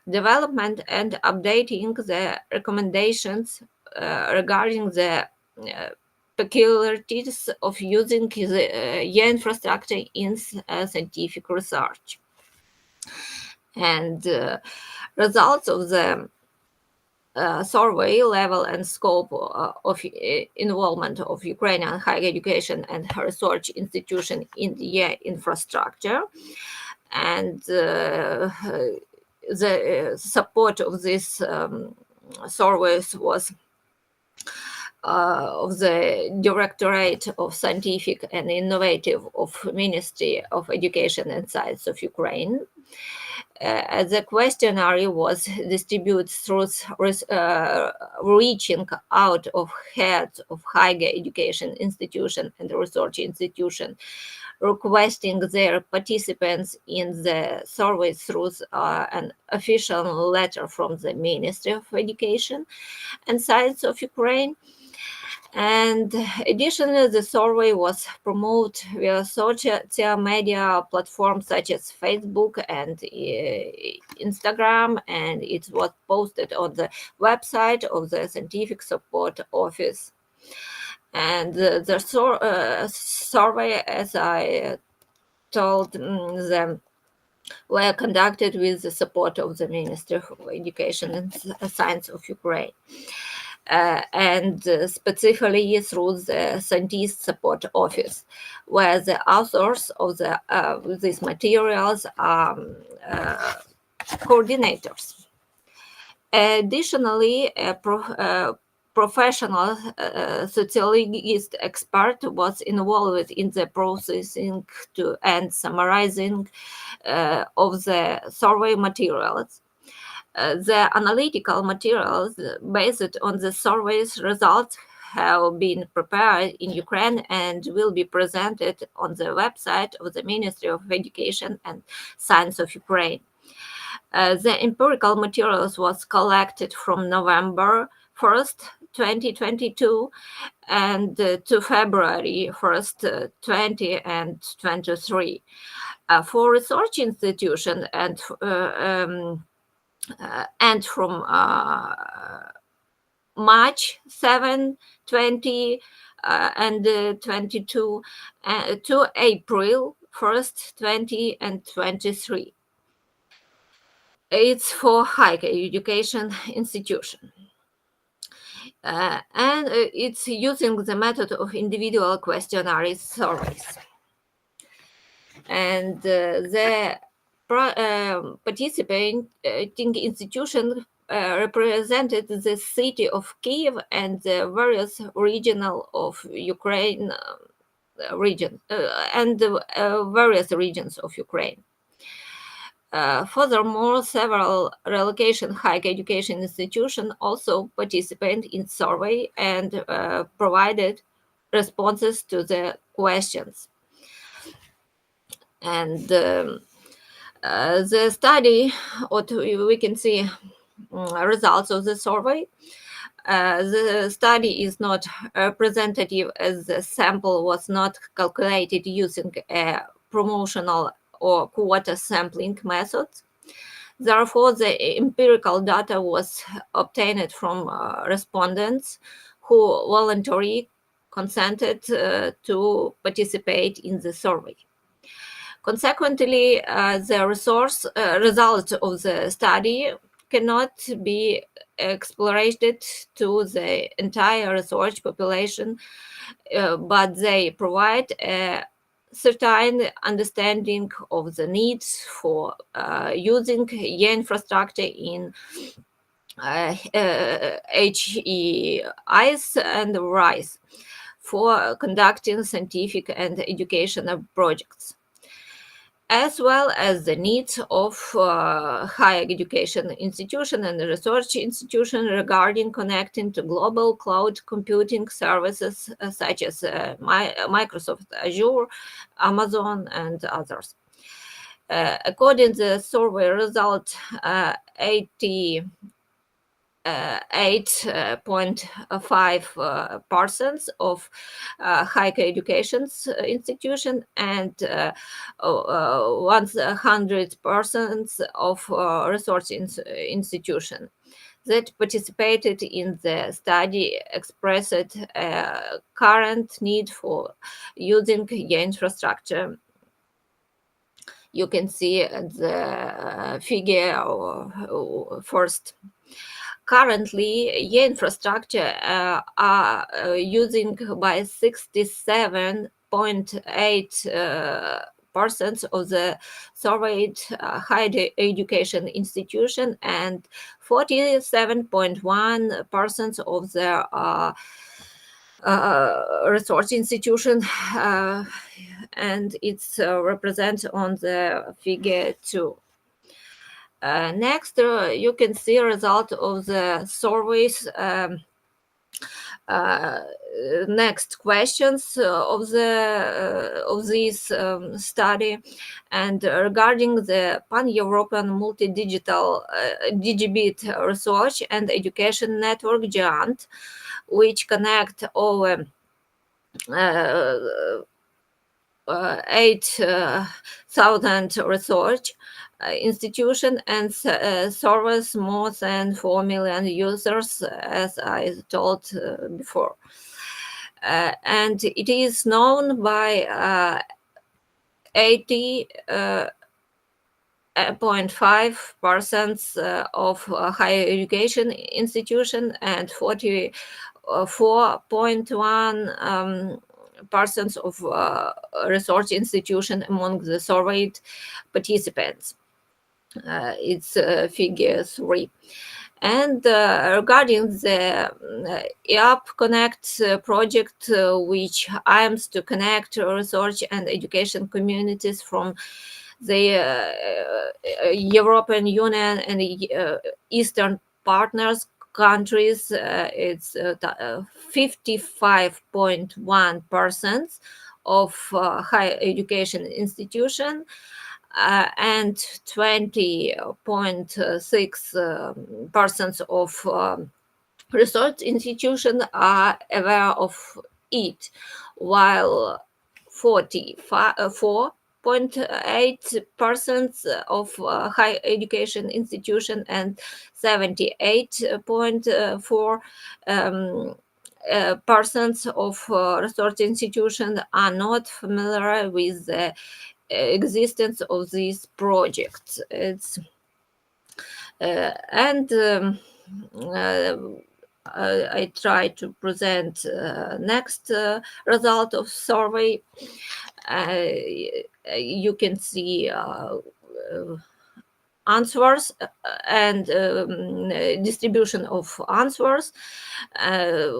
Development and updating the recommendations regarding the peculiarities of using the infrastructure in scientific research. And results of the survey level and scope of involvement of Ukrainian higher education and research institution in the infrastructure, and the support of this surveys was of the Directorate of Scientific and Innovative of Ministry of Education and Science of Ukraine. The questionnaire was distributed through reaching out of heads of higher education institution and research institution, requesting their participants in the survey through an official letter from the Ministry of Education and Science of Ukraine. And additionally, the survey was promoted via social media platforms such as Facebook and Instagram, and it was posted on the website of the Scientific Support Office. And the survey, as I told them, were conducted with the support of the Ministry of Education and Science of Ukraine. And specifically through the Scientist Support Office, where the authors of these materials are coordinators. Additionally, a professional sociologist expert was involved in the processing and summarizing of the survey materials. The analytical materials based on the survey's results have been prepared in Ukraine and will be presented on the website of the Ministry of Education and Science of Ukraine. The empirical materials was collected from November 1st, 2022 and to February 1st, 2023. For research institution and from March 7, 20 and 22 to April 1st, 20 and 23. It's for higher education institution. And it's using the method of individual questionnaire surveys. And the participating institution represented the city of Kiev and the various regional of Ukraine region and various regions of Ukraine. Furthermore, several relocation higher education institutions also participated in survey and provided responses to the questions. And the study, what we can see results of the survey. The study is not representative as the sample was not calculated using a promotional or quota sampling methods. Therefore, the empirical data was obtained from respondents who voluntarily consented to participate in the survey. Consequently, the result of the study cannot be exploited to the entire research population, but they provide a certain understanding of the needs for using infrastructure in HEIs and RISE for conducting scientific and educational projects, as well as the needs of higher education institution and research institution regarding connecting to global cloud computing services such as Microsoft Azure, Amazon, and others. According to the survey result, 8.5% of higher education institution and 100% of research institution that participated in the study expressed a current need for using infrastructure. You can see the figure first. Currently, infrastructure are using by 67.8% of the surveyed higher education institution and 47.1% of the research institution, and it's represented on the figure 2. Next, you can see a result of the surveys next questions of this study, and regarding the pan-European multi-digital digibit research and education network GIANT, which connect over 8,000 research institution and serves more than 4 million users, as I told before. And it is known by 80.5% of higher education institution and 44.1% of research institution among the surveyed participants. It's figure 3. And regarding the EAP Connect project, which aims to connect research and education communities from the European Union and Eastern partners countries, it's 55.1% of higher education institution and 20.6% of research institutions are aware of it, while 44.8% of higher education institution and 78.4% of research institutions are not familiar with the existence of these projects. It's I try to present next result of survey. You can see answers and distribution of answers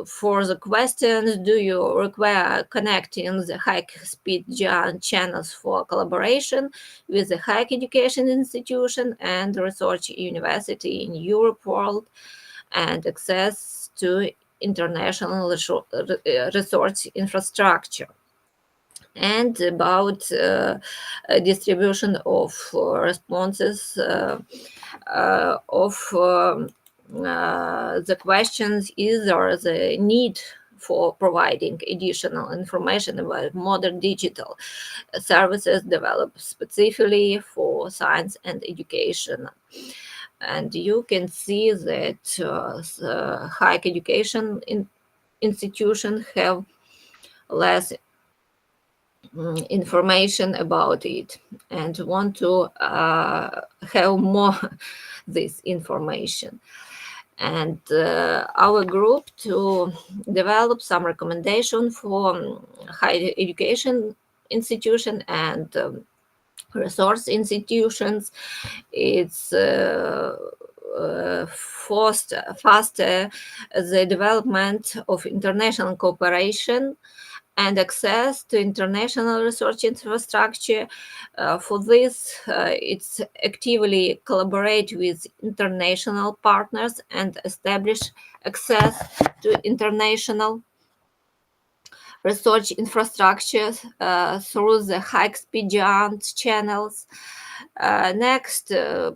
for the questions: do you require connecting the high-speed channels for collaboration with the higher education institution and research university in Europe world and access to international research infrastructure? And about distribution of responses of the questions: is there the need for providing additional information about modern digital services developed specifically for science and education? And you can see that higher education institutions have less information about it and want to have more this information. And our group to develop some recommendation for higher education institution and resource institutions. It's faster the development of international cooperation and access to international research infrastructure. For this, it's actively collaborate with international partners and establish access to international research infrastructure through the high-speed GIANT channels. Next,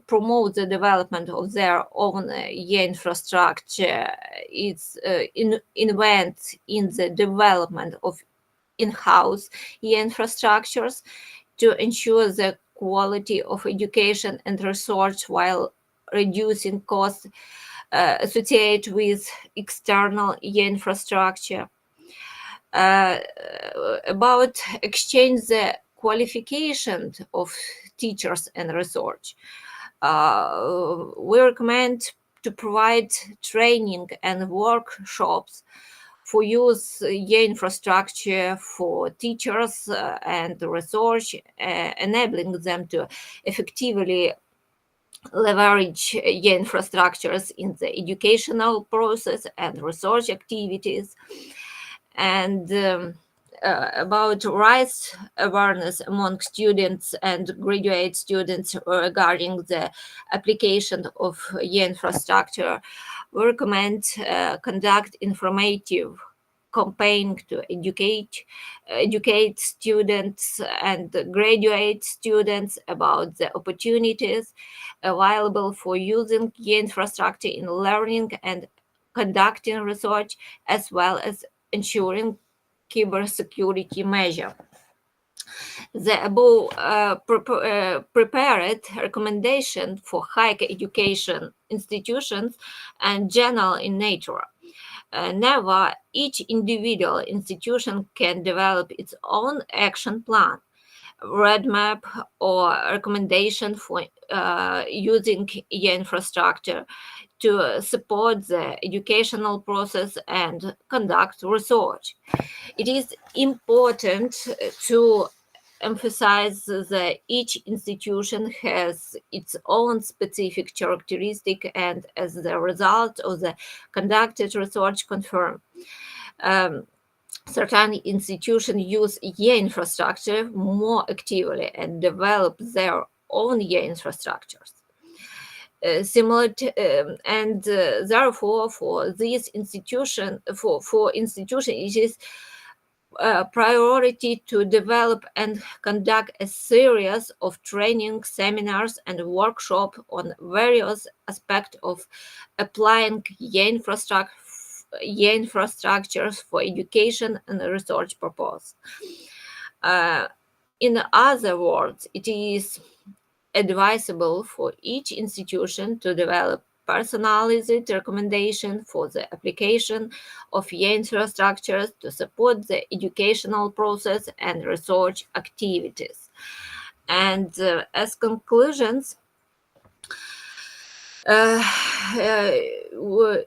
promote the development of their own infrastructure. It's invent in the development of in-house infrastructures to ensure the quality of education and research while reducing costs associated with external infrastructure. About exchange the qualification of teachers and research. We recommend to provide training and workshops for use infrastructure for teachers and research, enabling them to effectively leverage infrastructures in the educational process and research activities. And about rights awareness among students and graduate students regarding the application of infrastructure. We recommend conduct informative campaign to educate students and graduate students about the opportunities available for using infrastructure in learning and conducting research, as well as ensuring cybersecurity measure. The above prepared recommendation for higher education institutions and general in nature. Never each individual institution can develop its own action plan, roadmap, or recommendation for using infrastructure to support the educational process and conduct research. It is important to emphasize that each institution has its own specific characteristic, and as the result of the conducted research confirm. Certain institutions use infrastructure more actively and develop their own infrastructures. Therefore, for this institution, for institution, it is priority to develop and conduct a series of training seminars and workshops on various aspects of applying infrastructures for education and research purpose. In other words, it is advisable for each institution to develop personalized recommendation for the application of infrastructures to support the educational process and research activities. And as conclusions, in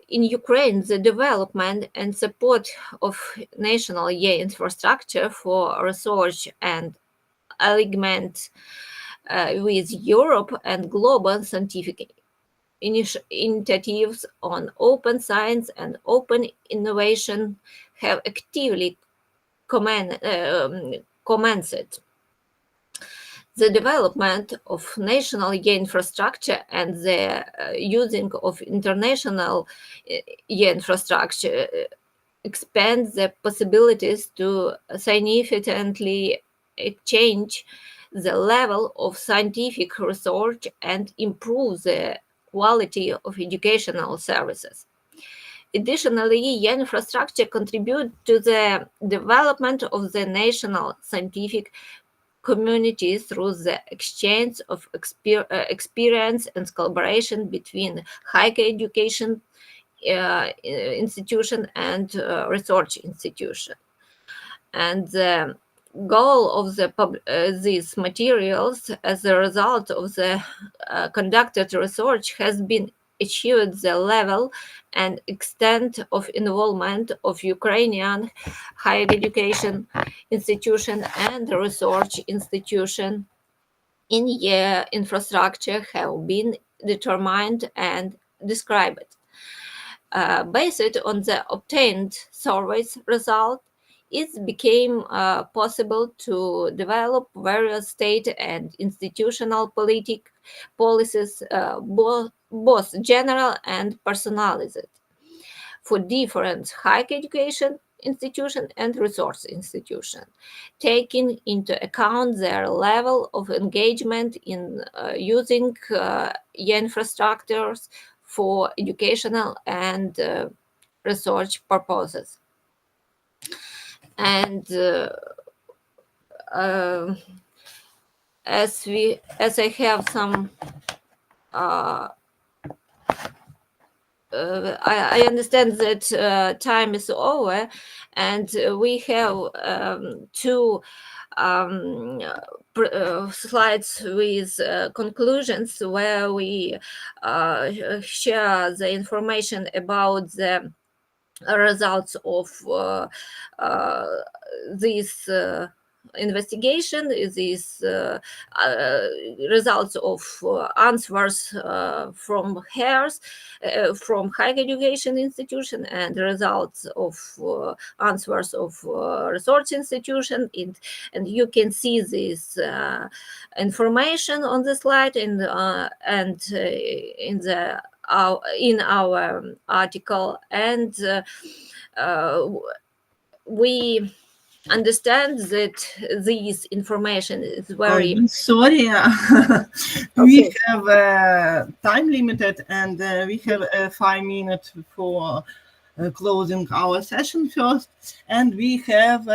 Ukraine, the development and support of national infrastructure for research and alignment with Europe and global scientific initiatives on open science and open innovation have actively commenced. The development of national infrastructure and the using of international infrastructure expands the possibilities to significantly change the level of scientific research and improve the quality of educational services. Additionally, infrastructure contributes to the development of the national scientific community through the exchange of experience and collaboration between higher education institution and research institution. And the goal of these materials as a result of the conducted research has been achieved the level and extent of involvement of Ukrainian higher education institution and research institution in infrastructure have been determined and described. Based on the obtained surveys result, it became possible to develop various state and institutional policies, both general and personalized, for different higher education institution and resource institution, taking into account their level of engagement in using infrastructures for educational and research purposes. And as I have some I understand that time is over, and we have two slides with conclusions where we share the information about the results of these investigation, these results of answers from hairs from higher education institution and results of answers of research institution, and you can see this information on the slide and in our article, and we understand that this information is very sorry. We have time limited, and we have 5 minutes for closing our session first, and we have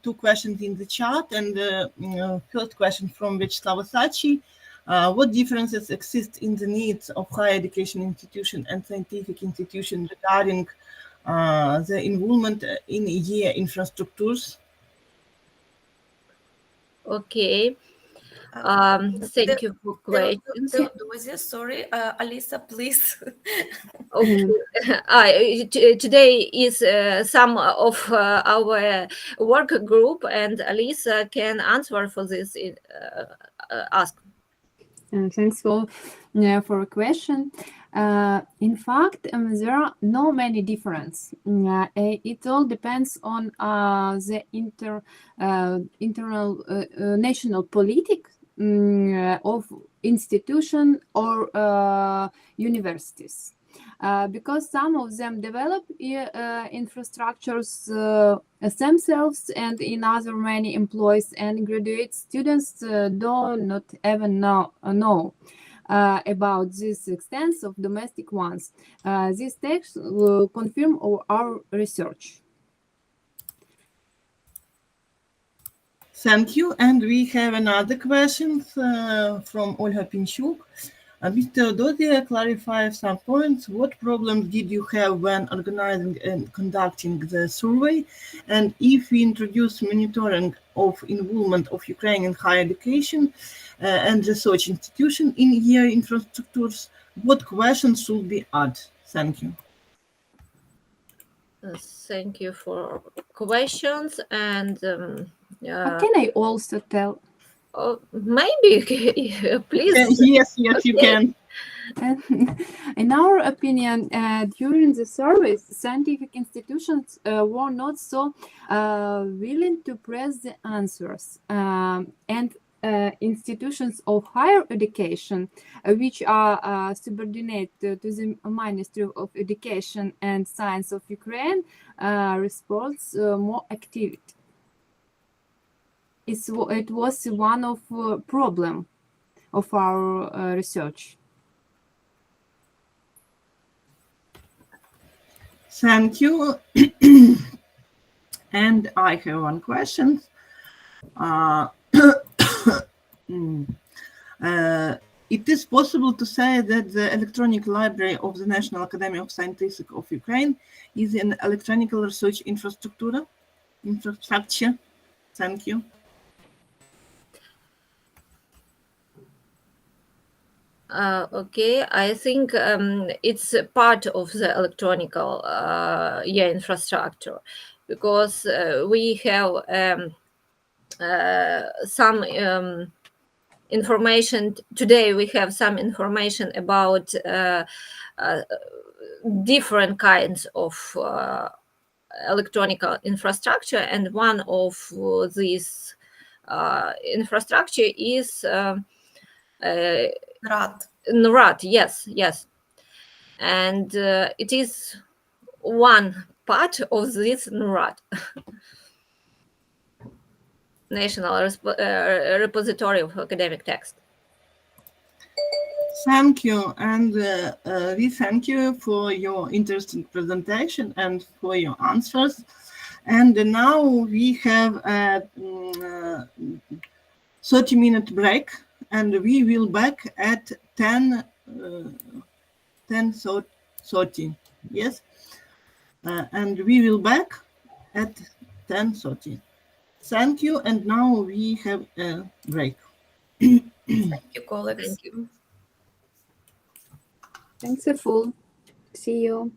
2 questions in the chat. And first question from Vyacheslava Sachi: what differences exist in the needs of higher education institution and scientific institution regarding the involvement in EE infrastructures? Okay. Thank you for questions. Sorry, Alisa, please. Okay. Today is some of our work group, and Alisa can answer for this. Ask. Thanks for a question. In fact, there are no many difference. It all depends on the internal national politics of institution or universities. Because some of them develop infrastructures themselves, and in other many employees and graduate students do not even know about this extent of domestic ones. This text will confirm our research. Thank you. And we have another question from Olga Pinchuk. Mr. Dodia, clarify some points. What problems did you have when organizing and conducting the survey? And if we introduce monitoring of involvement of Ukrainian higher education and research institution in EE infrastructures, what questions should be added? Thank you. Thank you for questions. And can I also tell? Maybe, please. Yes, you can. In our opinion, during the survey, scientific institutions were not so willing to press the answers, and institutions of higher education, which are subordinate to the Ministry of Education and Science of Ukraine, responds more activity. It was one of problem of our research. Thank you. And I have one question. It is possible to say that the electronic library of the National Academy of Sciences of Ukraine is an electronic research infrastructure. Thank you. Okay, I think it's part of the electronic infrastructure, because we have some information today. We have some information about different kinds of electronic infrastructure, and one of these infrastructure is NRAD, yes. And it is one part of this NRAD, National Repository of Academic Text. Thank you. And we thank you for your interesting presentation and for your answers. And now we have a 30-minute break, and we will back at 10:30. Yes, and we will back at 10:30. Thank you. And now we have a break. Thank you, colleagues. Thank you. Thanks a full. See you.